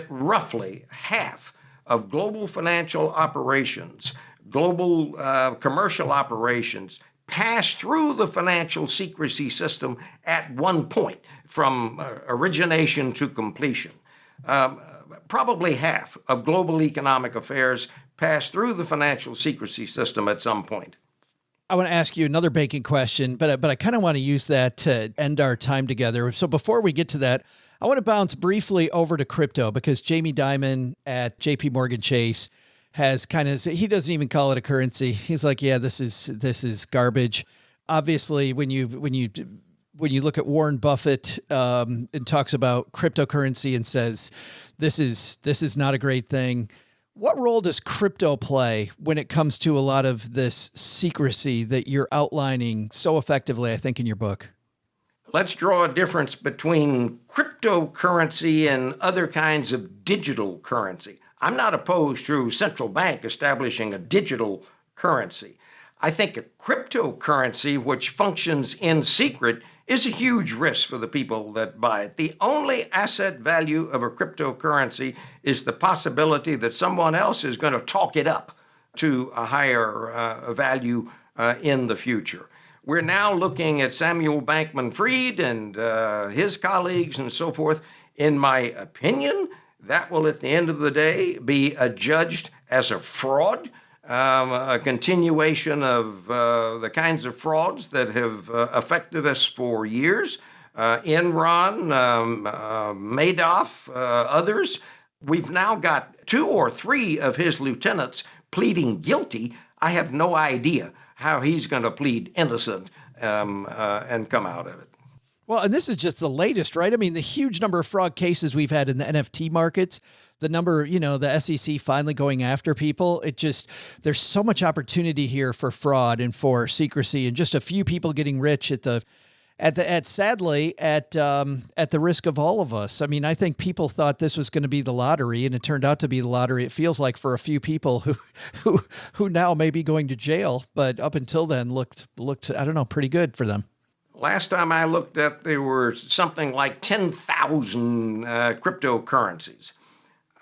roughly half of global financial operations, global commercial operations, pass through the financial secrecy system at one point from origination to completion. Probably half of global economic affairs pass through the financial secrecy system at some point. I want to ask you another banking question, but I kind of want to use that to end our time together. So before we get to that, I want to bounce briefly over to crypto because Jamie Dimon at JP Morgan Chase has he doesn't even call it a currency. He's like, yeah, this is garbage. Obviously, when you look at Warren Buffett and talks about cryptocurrency and says this is not a great thing. What role does crypto play when it comes to a lot of this secrecy that you're outlining so effectively, I think, in your book? Let's draw a difference between cryptocurrency and other kinds of digital currency. I'm not opposed to central bank establishing a digital currency. I think a cryptocurrency which functions in secret is a huge risk for the people that buy it. The only asset value of a cryptocurrency is the possibility that someone else is going to talk it up to a higher value in the future. We're now looking at Samuel Bankman-Fried and his colleagues and so forth. In my opinion, that will, at the end of the day, be adjudged as a fraud, a continuation of the kinds of frauds that have affected us for years. Enron, Madoff, others. We've now got 2 or 3 of his lieutenants pleading guilty. I have no idea how he's going to plead innocent and come out of it. Well, and this is just the latest, right? I mean, the huge number of fraud cases we've had in the NFT markets, the number, the SEC finally going after people. There's so much opportunity here for fraud and for secrecy and just a few people getting rich sadly at the risk of all of us. I mean, I think people thought this was going to be the lottery and it turned out to be the lottery. It feels like for a few people who now may be going to jail, but up until then looked, I don't know, pretty good for them. Last time I looked at, there were something like 10,000 cryptocurrencies.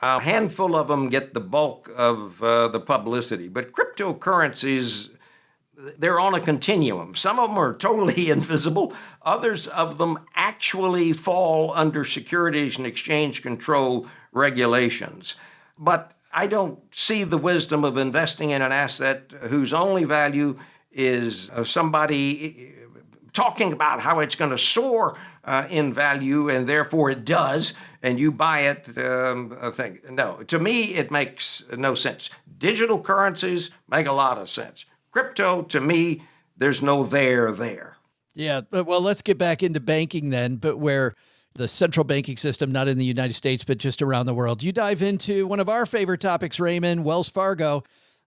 A handful of them get the bulk of the publicity, but cryptocurrencies, they're on a continuum. Some of them are totally invisible. Others of them actually fall under Securities and Exchange Control regulations. But I don't see the wisdom of investing in an asset whose only value is somebody talking about how it's going to soar in value, and therefore it does, and you buy it. No, to me, it makes no sense. Digital currencies make a lot of sense. Crypto, to me, there's no there. Yeah, well, let's get back into banking then, but where the central banking system, not in the United States, but just around the world. You dive into one of our favorite topics, Raymond, Wells Fargo.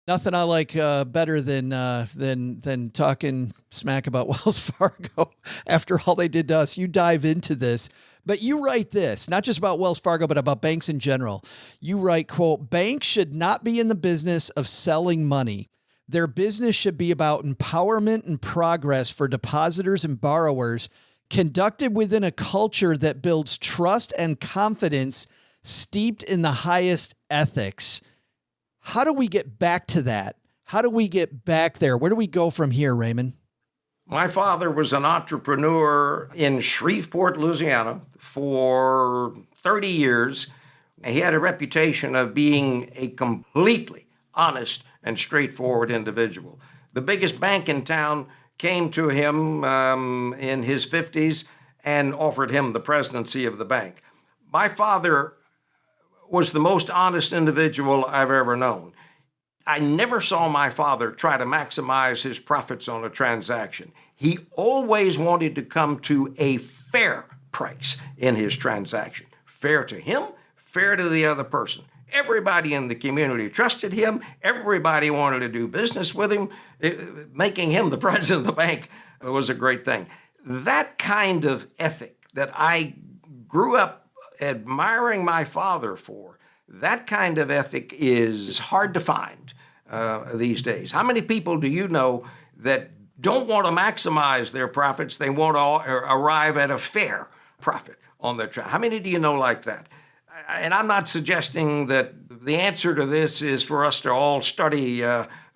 Nothing I like better than talking smack about Wells Fargo after all they did to us. You dive into this, but you write this, not just about Wells Fargo, but about banks in general. You write, quote, "Banks should not be in the business of selling money. Their business should be about empowerment and progress for depositors and borrowers, conducted within a culture that builds trust and confidence steeped in the highest ethics." How do we get back to that? How do we get back there? Where do we go from here, Raymond? My father was an entrepreneur in Shreveport, Louisiana for 30 years. He had a reputation of being a completely honest and straightforward individual. The biggest bank in town came to him in his 50s and offered him the presidency of the bank. My father was the most honest individual I've ever known. I never saw my father try to maximize his profits on a transaction. He always wanted to come to a fair price in his transaction. Fair to him, fair to the other person. Everybody in the community trusted him. Everybody wanted to do business with him. Making him the president of the bank was a great thing. That kind of ethic that I grew up admiring my father for, that kind of ethic is hard to find these days. How many people do you know that don't want to maximize their profits? They want to arrive at a fair profit on their How many do you know like that? And I'm not suggesting that the answer to this is for us to all study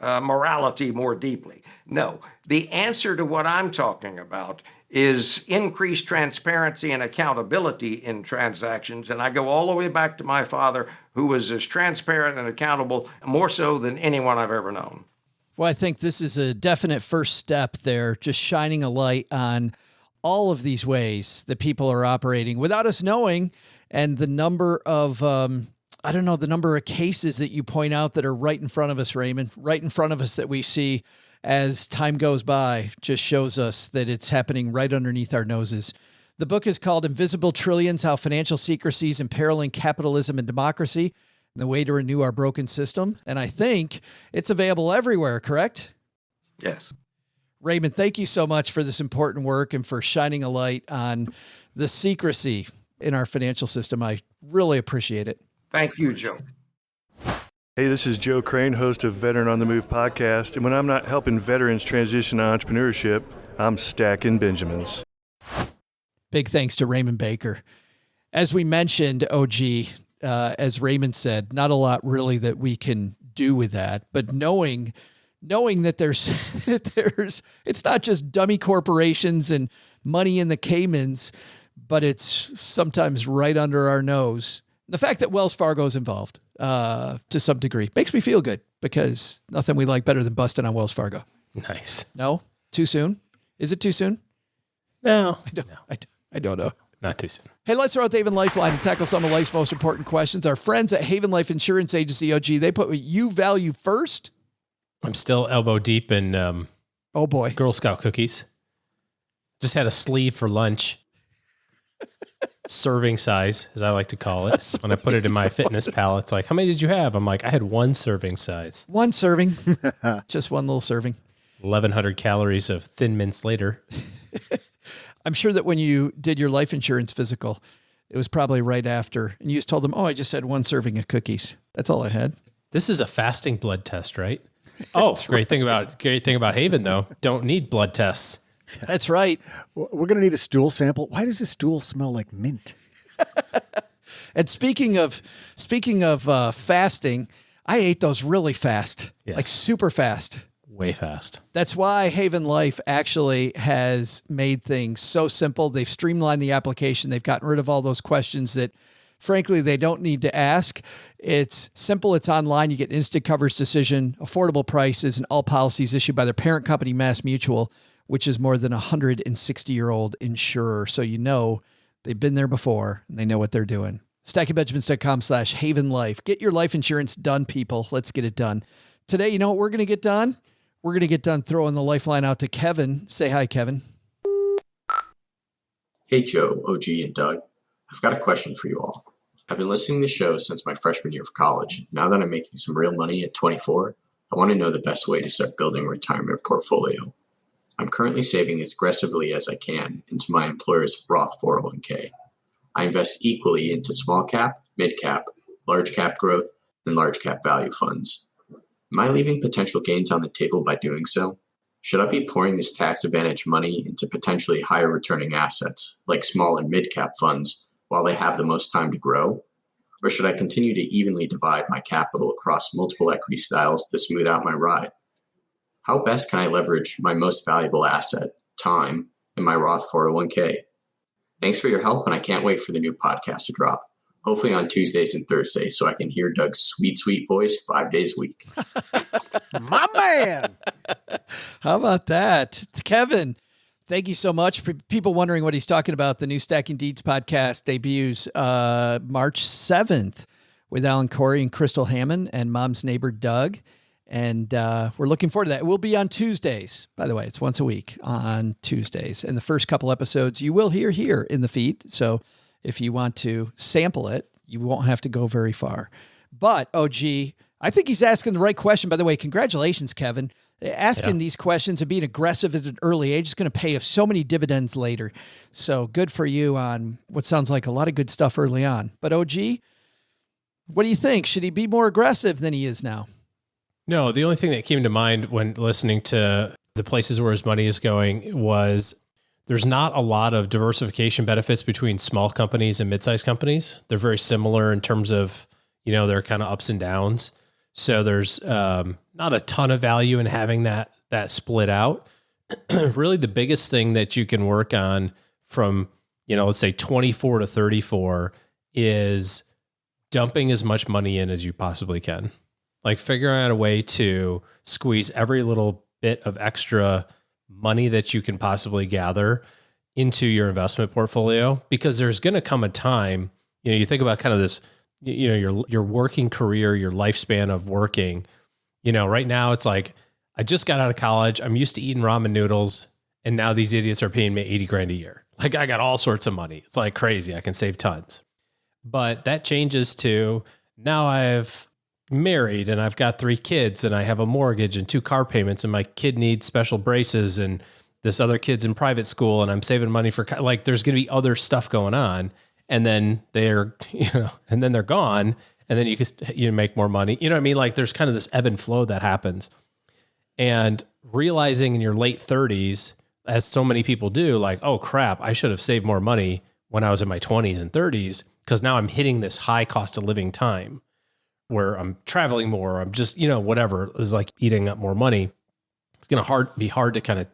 morality more deeply. No, the answer to what I'm talking about is increased transparency and accountability in transactions. And I go all the way back to my father, who was as transparent and accountable, more so than anyone I've ever known. Well, I think this is a definite first step there, just shining a light on all of these ways that people are operating without us knowing. And the number of, the number of cases that you point out that are right in front of us, Raymond, right in front of us that we see as time goes by, just shows us that it's happening right underneath our noses. The book is called Invisible Trillions: How Financial Secrecy is Imperiling Capitalism and Democracy, and the Way to Renew Our Broken System. And I think it's available everywhere, correct? Yes. Raymond, thank you so much for this important work and for shining a light on the secrecy in our financial system. I really appreciate it. Thank you, Joe. Hey, this is Joe Crane, host of Veteran on the Move podcast. And when I'm not helping veterans transition to entrepreneurship, I'm stacking Benjamins. Big thanks to Raymond Baker. As we mentioned, OG, as Raymond said, not a lot really that we can do with that, but knowing that it's not just dummy corporations and money in the Caymans, but it's sometimes right under our nose. The fact that Wells Fargo is involved to some degree makes me feel good, because nothing we like better than busting on Wells Fargo. Nice. No? Too soon? Is it too soon? No. I don't know. Not too soon. Hey, let's throw out the Haven Lifeline and tackle some of life's most important questions. Our friends at Haven Life Insurance Agency, OG, they put what you value first. I'm still elbow deep in oh boy, Girl Scout cookies. Just had a sleeve for lunch. Serving size, as I like to call it. When I put it in my fitness pal, it's like, how many did you have? I'm like, I had one serving size. One serving. Just one little serving. 1,100 calories of Thin Mints later. I'm sure that when you did your life insurance physical, it was probably right after, and you just told them, oh, I just had one serving of cookies. That's all I had. This is a fasting blood test, right? Oh, great thing about Haven, though. Don't need blood tests. That's right. We're going to need a stool sample. Why does this stool smell like mint? And speaking of fasting, I ate those really fast, like super fast. Way fast. That's why Haven Life actually has made things so simple. They've streamlined the application. They've gotten rid of all those questions that, frankly, they don't need to ask. It's simple. It's online. You get instant coverage decision, affordable prices, and all policies issued by their parent company, Mass Mutual, which is more than a 160-year-old insurer. So you know they've been there before and they know what they're doing. StackingBenjamins.com/HavenLife. Get your life insurance done, people. Let's get it done. Today, you know what we're going to get done? We're going to get done throwing the lifeline out to Kevin. Say hi, Kevin. Hey, Joe, OG, and Doug. I've got a question for you all. I've been listening to the show since my freshman year of college. Now that I'm making some real money at 24, I want to know the best way to start building a retirement portfolio. I'm currently saving as aggressively as I can into my employer's Roth 401k. I invest equally into small cap, mid cap, large cap growth, and large cap value funds. Am I leaving potential gains on the table by doing so? Should I be pouring this tax advantage money into potentially higher returning assets, like small and mid cap funds, while they have the most time to grow? Or should I continue to evenly divide my capital across multiple equity styles to smooth out my ride? How best can I leverage my most valuable asset, time, in my Roth 401k? Thanks for your help, and I can't wait for the new podcast to drop. Hopefully on Tuesdays and Thursdays, so I can hear Doug's sweet, sweet voice 5 days a week. My man. How about that? Kevin, thank you so much. For people wondering what he's talking about, the new Stacking Deeds podcast debuts March 7th. with Alan Corey and Crystal Hammond and Mom's neighbor, Doug. And we're looking forward to that. It will be on Tuesdays. By the way, it's once a week on Tuesdays. And the first couple episodes you will hear here in the feed. So if you want to sample it, you won't have to go very far. But, OG, I think he's asking the right question. By the way, congratulations, Kevin. Asking these questions and being aggressive at an early age is going to pay us so many dividends later. So good for you on what sounds like a lot of good stuff early on. But, OG, what do you think? Should he be more aggressive than he is now? No, the only thing that came to mind when listening to the places where his money is going was there's not a lot of diversification benefits between small companies and mid-sized companies. They're very similar in terms of, their kind of ups and downs. So there's not a ton of value in having that split out. Really, the biggest thing that you can work on from, let's say 24 to 34 is dumping as much money in as you possibly can. Like figuring out a way to squeeze every little bit of extra money that you can possibly gather into your investment portfolio, because there's going to come a time, you think about kind of this, your working career, your lifespan of working, right now it's like, I just got out of college. I'm used to eating ramen noodles. And now these idiots are paying me $80,000 a year. Like I got all sorts of money. It's like crazy. I can save tons, but that changes to now I've married and I've got 3 kids and I have a mortgage and 2 car payments and my kid needs special braces and this other kid's in private school and I'm saving money for like, there's going to be other stuff going on, and then they're, and then they're gone, and then you make more money. You know what I mean? Like there's kind of this ebb and flow that happens, and realizing in your late 30s, as so many people do, like, oh crap, I should have saved more money when I was in my 20s and 30s, because now I'm hitting this high cost of living time where I'm traveling more, I'm just, whatever is like eating up more money. It's going to be hard to kind of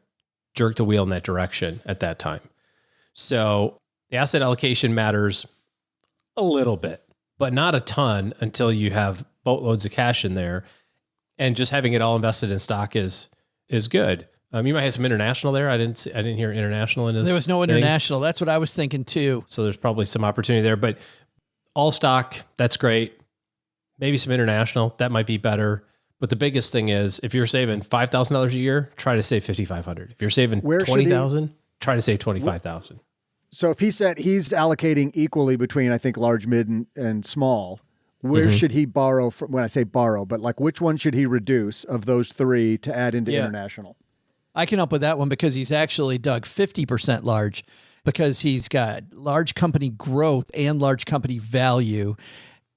jerk the wheel in that direction at that time. So the asset allocation matters a little bit, but not a ton until you have boatloads of cash in there. And just having it all invested in stock is good. You might have some international there. I didn't hear international in this. There was no international. That's what I was thinking too. So there's probably some opportunity there, but all stock, that's great. Maybe some international, that might be better. But the biggest thing is, if you're saving $5,000 a year, try to save $5,500. If you're saving $20,000, try to save $25,000. So if he said he's allocating equally between, I think, large, mid, and small, where should he borrow from? When I say borrow, but like which one should he reduce of those 3 to add into international? I can help with that one because he's actually, Doug, 50% large, because he's got large company growth and large company value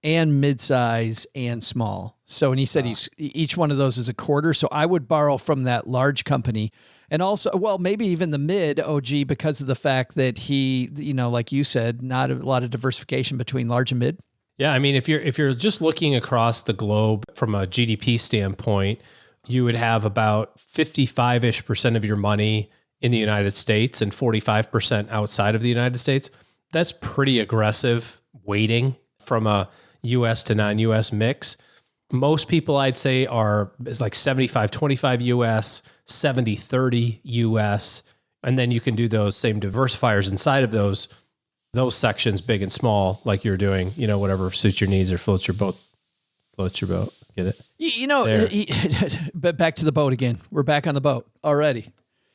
and mid-size and small. So, and he said each one of those is a quarter. So I would borrow from that large company, and also, well, maybe even the mid, OG, because of the fact that he, like you said, not a lot of diversification between large and mid. Yeah. I mean, if you're just looking across the globe from a GDP standpoint, you would have about 55% of your money in the United States and 45% outside of the United States. That's pretty aggressive weighting from a U.S. to non-U.S. mix. Most people, I'd say, is like 75-25 U.S., 70-30 U.S., and then you can do those same diversifiers inside of those sections, big and small, like you're doing. Whatever suits your needs or floats your boat. Get it? But back to the boat again. We're back on the boat already.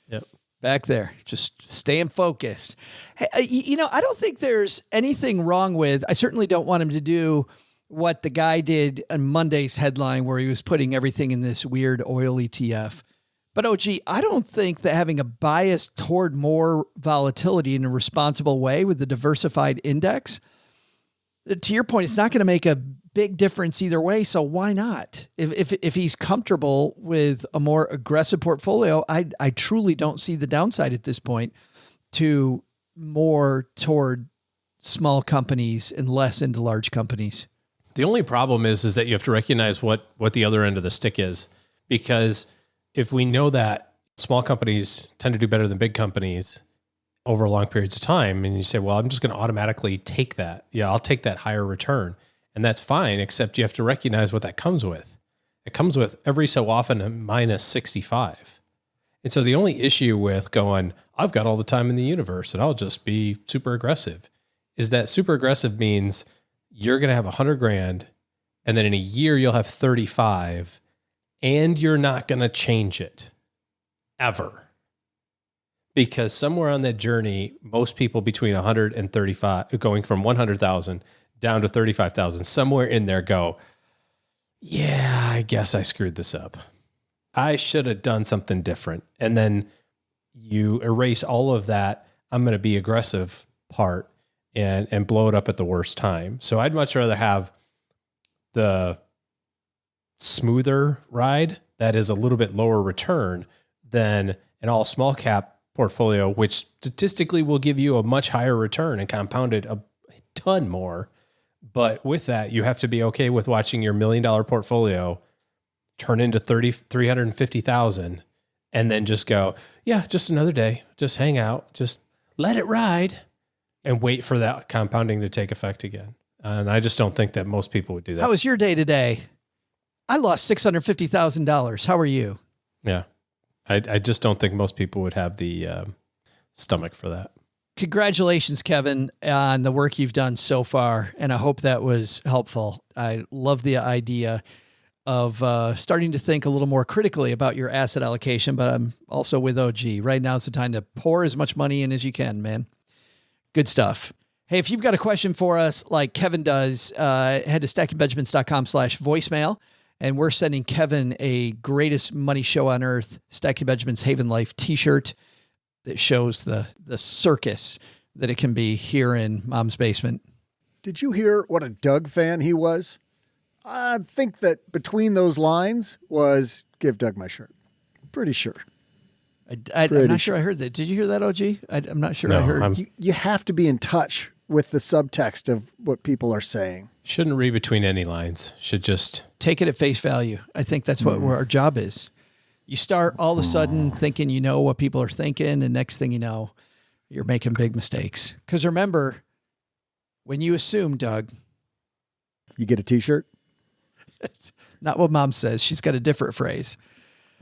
Yep. Back there, just staying focused. Hey, I don't think there's anything wrong with, I certainly don't want him to do what the guy did on Monday's headline where he was putting everything in this weird oil ETF. But OG, I don't think that having a bias toward more volatility in a responsible way with the diversified index, to your point, it's not going to make a big difference either way. So why not? If he's comfortable with a more aggressive portfolio, I truly don't see the downside at this point to more toward small companies and less into large companies. The only problem is that you have to recognize what the other end of the stick is, because if we know that small companies tend to do better than big companies over long periods of time, and you say, well, I'm just going to automatically take that. Yeah, I'll take that higher return. And that's fine, except you have to recognize what that comes with. It comes with every so often a minus 65. And so the only issue with going, I've got all the time in the universe and I'll just be super aggressive, is that super aggressive means you're going to have $100,000 And then in a year, you'll have 35, and you're not going to change it ever. Because somewhere on that journey, most people between 135, going from 100,000 down to 35,000, somewhere in there go, yeah, I guess I screwed this up. I should have done something different. And then you erase all of that, I'm going to be aggressive part and blow it up at the worst time. So I'd much rather have the smoother ride that is a little bit lower return than an all small cap portfolio, which statistically will give you a much higher return and compounded a ton more. But with that, you have to be okay with watching your $1 million portfolio turn into 350,000 and then just go, yeah, just another day, just hang out, just let it ride and wait for that compounding to take effect again. And I just don't think that most people would do that. How was your day today? I lost $650,000. How are you? Yeah. I just don't think most people would have the stomach for that. Congratulations, Kevin, on the work you've done so far. And I hope that was helpful. I love the idea of starting to think a little more critically about your asset allocation, but I'm also with OG. Right now is the time to pour as much money in as you can, man. Good stuff. Hey, if you've got a question for us like Kevin does, head to stackingbenjamins.com/voicemail. And we're sending Kevin a greatest money show on earth, Stacking Benjamins Haven Life t-shirt that shows the circus that it can be here in Mom's basement. Did you hear what a Doug fan he was? I think that between those lines was give Doug my shirt. Pretty sure. I'm not sure I heard that. Did you hear that, OG? I'm not sure I heard. You have to be in touch with the subtext of what people are saying. Shouldn't read between any lines. Should just take it at face value. I think that's what our job is. You start all of a sudden thinking you know what people are thinking, and next thing you know, you're making big mistakes. Because remember, when you assume, Doug, you get a t-shirt. It's not what Mom says. She's got a different phrase.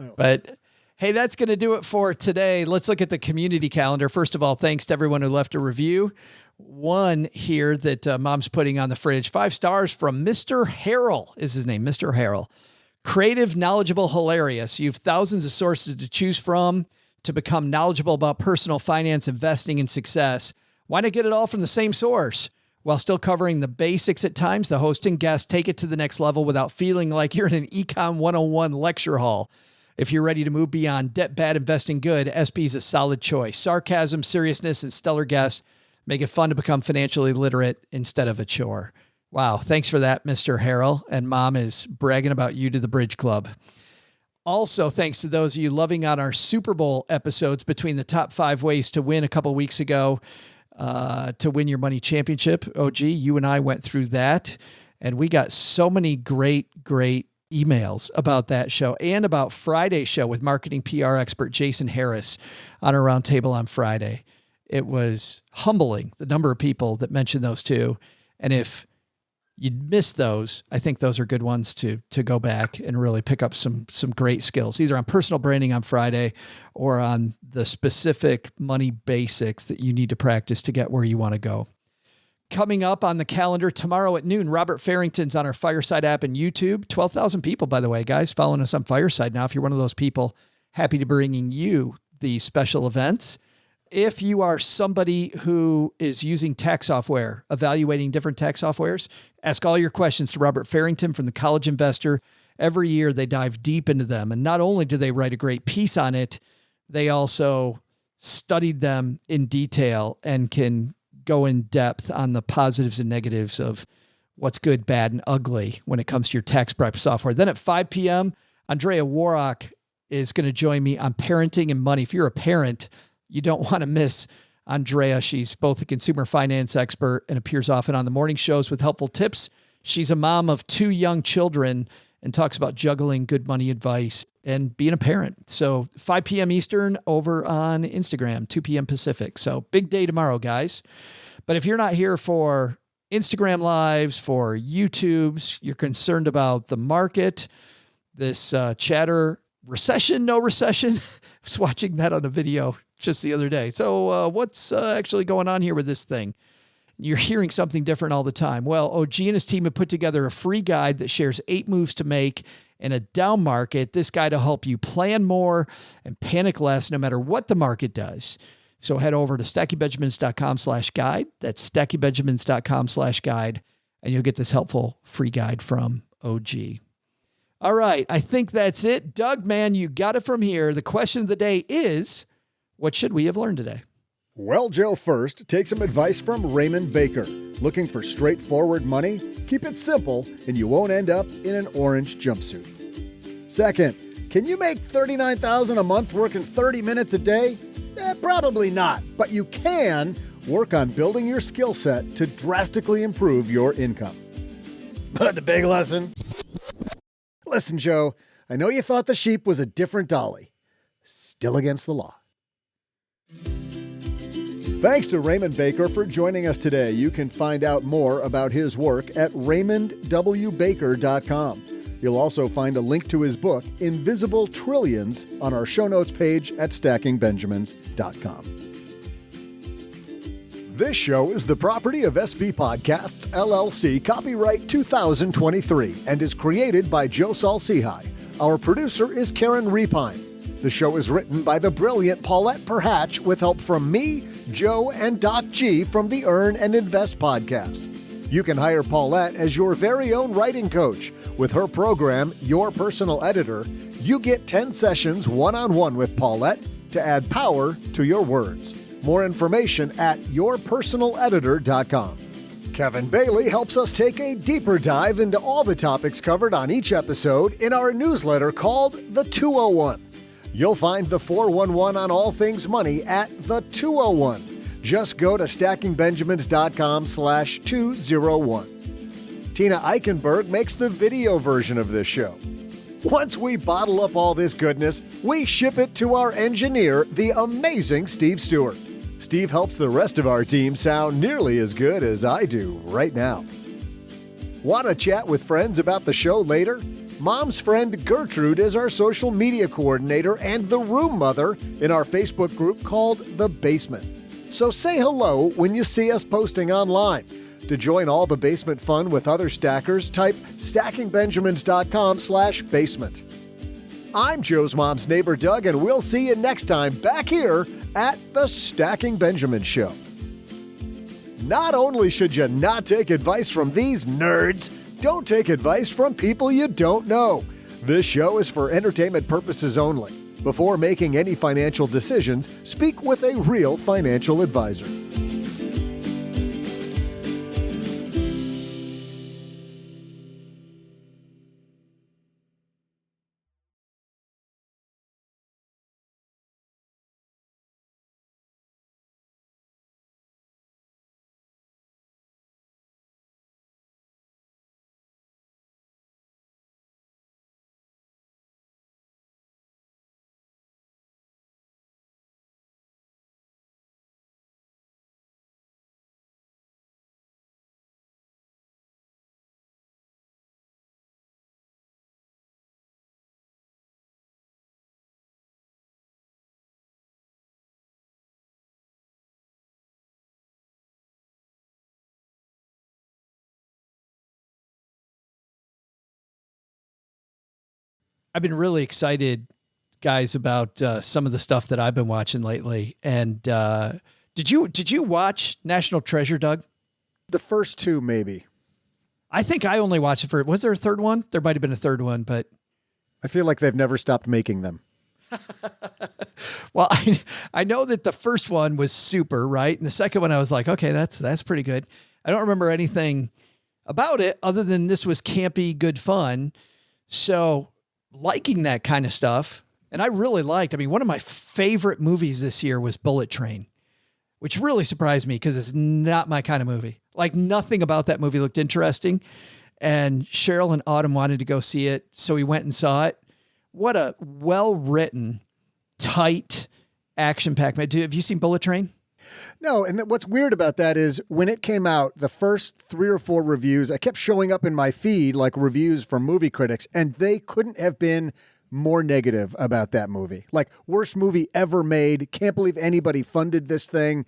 Oh. But hey, that's going to do it for today. Let's look at the community calendar. First of all, thanks to everyone who left a review. One here that Mom's putting on the fridge. 5 stars from Mr. Harrell is his name. Mr. Harrell. Creative, knowledgeable, hilarious. You have thousands of sources to choose from to become knowledgeable about personal finance, investing, and success. Why not get it all from the same source? While still covering the basics at times, the host and guests take it to the next level without feeling like you're in an Econ 101 lecture hall. If you're ready to move beyond debt bad, investing good, SB is a solid choice. Sarcasm, seriousness, and stellar guests make it fun to become financially literate instead of a chore. Wow. Thanks for that, Mr. Harrell. And Mom is bragging about you to the Bridge Club. Also, thanks to those of you loving on our Super Bowl episodes between the top 5 ways to win a couple weeks ago to win your money championship. OG, you and I went through that, and we got so many great emails about that show and about Friday's show with marketing PR expert Jason Harris on our roundtable on Friday. It was humbling, the number of people that mentioned those two. And if you'd missed those, I think those are good ones to go back and really pick up some great skills, either on personal branding on Friday or on the specific money basics that you need to practice to get where you want to go. Coming up on the calendar tomorrow at noon, Robert Farrington's on our Fireside app and YouTube. 12,000 people, by the way, guys, following us on Fireside now. If you're one of those people, happy to bringing you these special events. If you are somebody who is using tax software, evaluating different tax softwares, ask all your questions to Robert Farrington from the College Investor. Every year they dive deep into them. And not only do they write a great piece on it, they also studied them in detail and can go in depth on the positives and negatives of what's good, bad, and ugly when it comes to your tax prep software. Then at 5 p.m., Andrea Warrock is going to join me on parenting and money. If you're a parent, you don't want to miss Andrea. She's both a consumer finance expert and appears often on the morning shows with helpful tips. She's a mom of 2 young children and talks about juggling good money advice and being a parent. So 5 p.m. Eastern over on Instagram, 2 p.m. Pacific. So big day tomorrow, guys. But if you're not here for Instagram lives, for YouTubes, you're concerned about the market, this chatter, recession, no recession. I was watching that on a video just the other day. So what's actually going on here with this thing? You're hearing something different all the time. Well, OG and his team have put together a free guide that shares 8 moves to make in a down market. This guide will help you plan more and panic less no matter what the market does. So head over to StackyBenjamins.com/guide. That's StackyBenjamins.com/guide. And you'll get this helpful free guide from OG. All right. I think that's it. Doug, man, you got it from here. The question of the day is, what should we have learned today? Well, Joe, first, take some advice from Raymond Baker. Looking for straightforward money? Keep it simple and you won't end up in an orange jumpsuit. Second, can you make $39,000 a month working 30 minutes a day? Probably not, but you can work on building your skill set to drastically improve your income. But the big lesson? Listen, Joe, I know you thought the sheep was a different Dolly. Still against the law. Thanks to Raymond Baker for joining us today. You can find out more about his work at raymondwbaker.com. You'll also find a link to his book, Invisible Trillions, on our show notes page at stackingbenjamins.com. This show is the property of SB Podcasts, LLC, copyright 2023, and is created by Joe Salcihai. Our producer is Karen Repine. The show is written by the brilliant Paulette Perhatch with help from me, Joe, and Doc G from the Earn and Invest podcast. You can hire Paulette as your very own writing coach. With her program, Your Personal Editor, you get 10 sessions one-on-one with Paulette to add power to your words. More information at yourpersonaleditor.com. Kevin Bailey helps us take a deeper dive into all the topics covered on each episode in our newsletter called The 201. You'll find the 411 on all things money at The 201. Just go to stackingbenjamins.com/201. Tina Eichenberg makes the video version of this show. Once we bottle up all this goodness, we ship it to our engineer, the amazing Steve Stewart. Steve helps the rest of our team sound nearly as good as I do right now. Want to chat with friends about the show later? Mom's friend Gertrude is our social media coordinator and the room mother in our Facebook group called The Basement. So say hello when you see us posting online. To join all the basement fun with other stackers, type stackingbenjamins.com/basement. I'm Joe's mom's neighbor, Doug, and we'll see you next time back here at the Stacking Benjamin Show. Not only should you not take advice from these nerds, don't take advice from people you don't know. This show is for entertainment purposes only. Before making any financial decisions, speak with a real financial advisor. I've been really excited, guys, about some of the stuff that I've been watching lately. And did you watch National Treasure, Doug? The first two, maybe. I think I only watched it for. Was there a third one? There might have been a third one, but I feel like they've never stopped making them. Well, I know that the first one was super, right? And the second one, I was like, okay, that's pretty good. I don't remember anything about it other than this was campy, good fun. So liking that kind of stuff. And I really liked, one of my favorite movies this year was Bullet Train, which really surprised me because it's not my kind of movie. Like nothing about that movie looked interesting. And Cheryl and Autumn wanted to go see it. So we went and saw it. What a well-written, tight, action-packed. Have you seen Bullet Train? No, and what's weird about that is when it came out, the first 3 or 4 reviews, I kept showing up in my feed like reviews from movie critics, and they couldn't have been more negative about that movie. Like, worst movie ever made. Can't believe anybody funded this thing.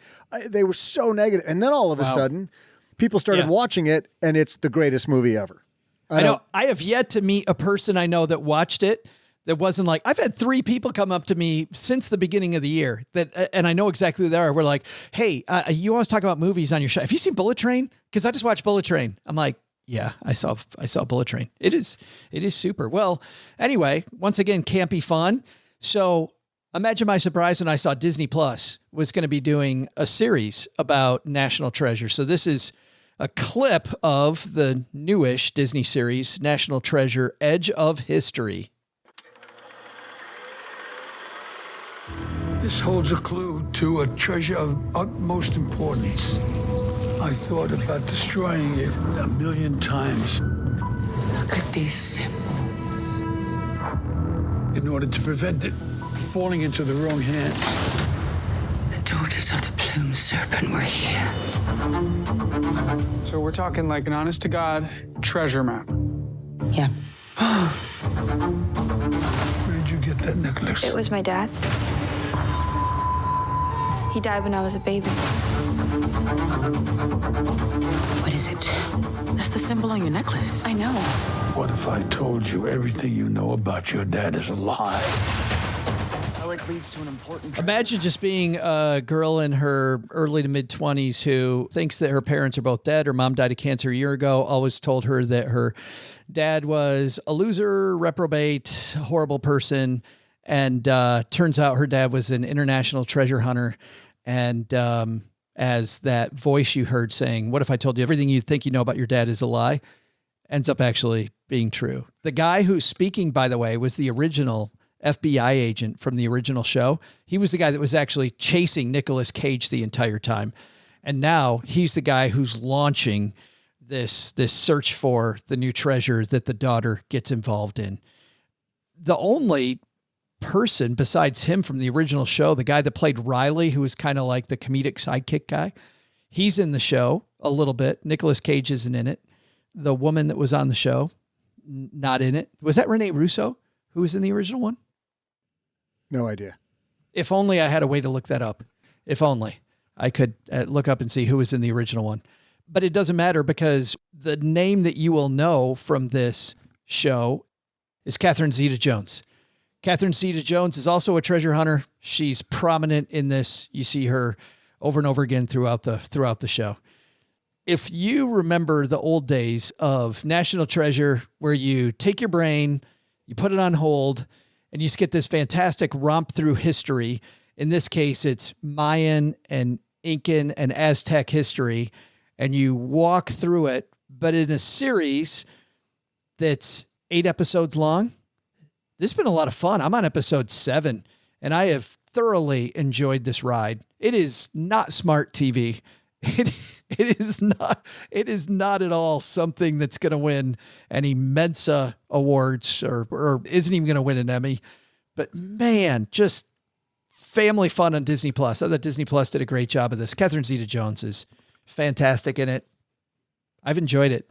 They were so negative. And then all of a sudden, people started watching it, and it's the greatest movie ever. I know. I have yet to meet a person I know that watched it that wasn't like, I've had 3 people come up to me since the beginning of the year that, and I know exactly who they are. We're like, hey, you always talk about movies on your show. Have you seen Bullet Train? Because I just watched Bullet Train. I'm like, yeah, I saw Bullet Train. It is super. Well, anyway, once again, campy fun. So imagine my surprise when I saw Disney Plus was going to be doing a series about National Treasure. So this is a clip of the newish Disney series, National Treasure: Edge of History. This holds a clue to a treasure of utmost importance. I thought about destroying it 1,000,000 times. Look at these symbols. In order to prevent it falling into the wrong hands. The daughters of the plumed serpent were here. So we're talking like an honest-to-God treasure map. Yeah. Where did you get that necklace? It was my dad's. He died when I was a baby. What is it? That's the symbol on your necklace. I know. What if I told you everything you know about your dad is a lie? Leads to an important Imagine just being a girl in her early to mid 20s who thinks that her parents are both dead. Her mom died of cancer a year ago. Always told her that her dad was a loser, reprobate, horrible person. And turns out her dad was an international treasure hunter. And as that voice you heard saying, what if I told you everything you think you know about your dad is a lie, ends up actually being true. The guy who's speaking, by the way, was the original FBI agent from the original show. He was the guy that was actually chasing Nicolas Cage the entire time. And now he's the guy who's launching this search for the new treasure that the daughter gets involved in. The only person besides him from the original show, the guy that played Riley, who was kind of like the comedic sidekick guy, he's in the show a little bit. Nicolas Cage isn't in it. The woman that was on the show, not in it. Was that Renee Russo who was in the original one? No idea. If only I had a way to look that up. If only I could look up and see who was in the original one. But it doesn't matter because the name that you will know from this show is Catherine Zeta-Jones. Catherine Zeta-Jones is also a treasure hunter. She's prominent in this. You see her over and over again throughout the show. If you remember the old days of National Treasure, where you take your brain, you put it on hold, and you just get this fantastic romp through history. In this case, it's Mayan and Incan and Aztec history, and you walk through it, but in a series that's 8 episodes long. This has been a lot of fun. I'm on episode 7, and I have thoroughly enjoyed this ride. It is not smart TV. It is not at all something that's going to win any Mensa awards or isn't even going to win an Emmy. But man, just family fun on Disney Plus. I thought Disney Plus did a great job of this. Catherine Zeta-Jones is fantastic in it. I've enjoyed it.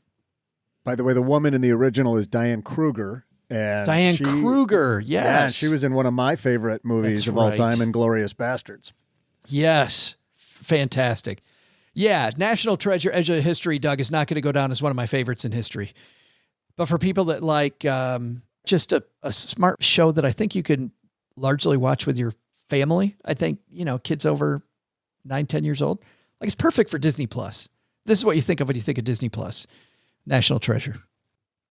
By the way, the woman in the original is Diane Kruger. And Diane Kruger, yes. Yeah, she was in one of my favorite movies of all time, Inglourious Bastards. Yes, fantastic. Yeah, National Treasure: Edge of History, Doug, is not going to go down as one of my favorites in history. But for people that like just a smart show that I think you can largely watch with your family, I think, kids over 9-10 years old, like it's perfect for Disney Plus. This is what you think of when you think of Disney Plus. National Treasure.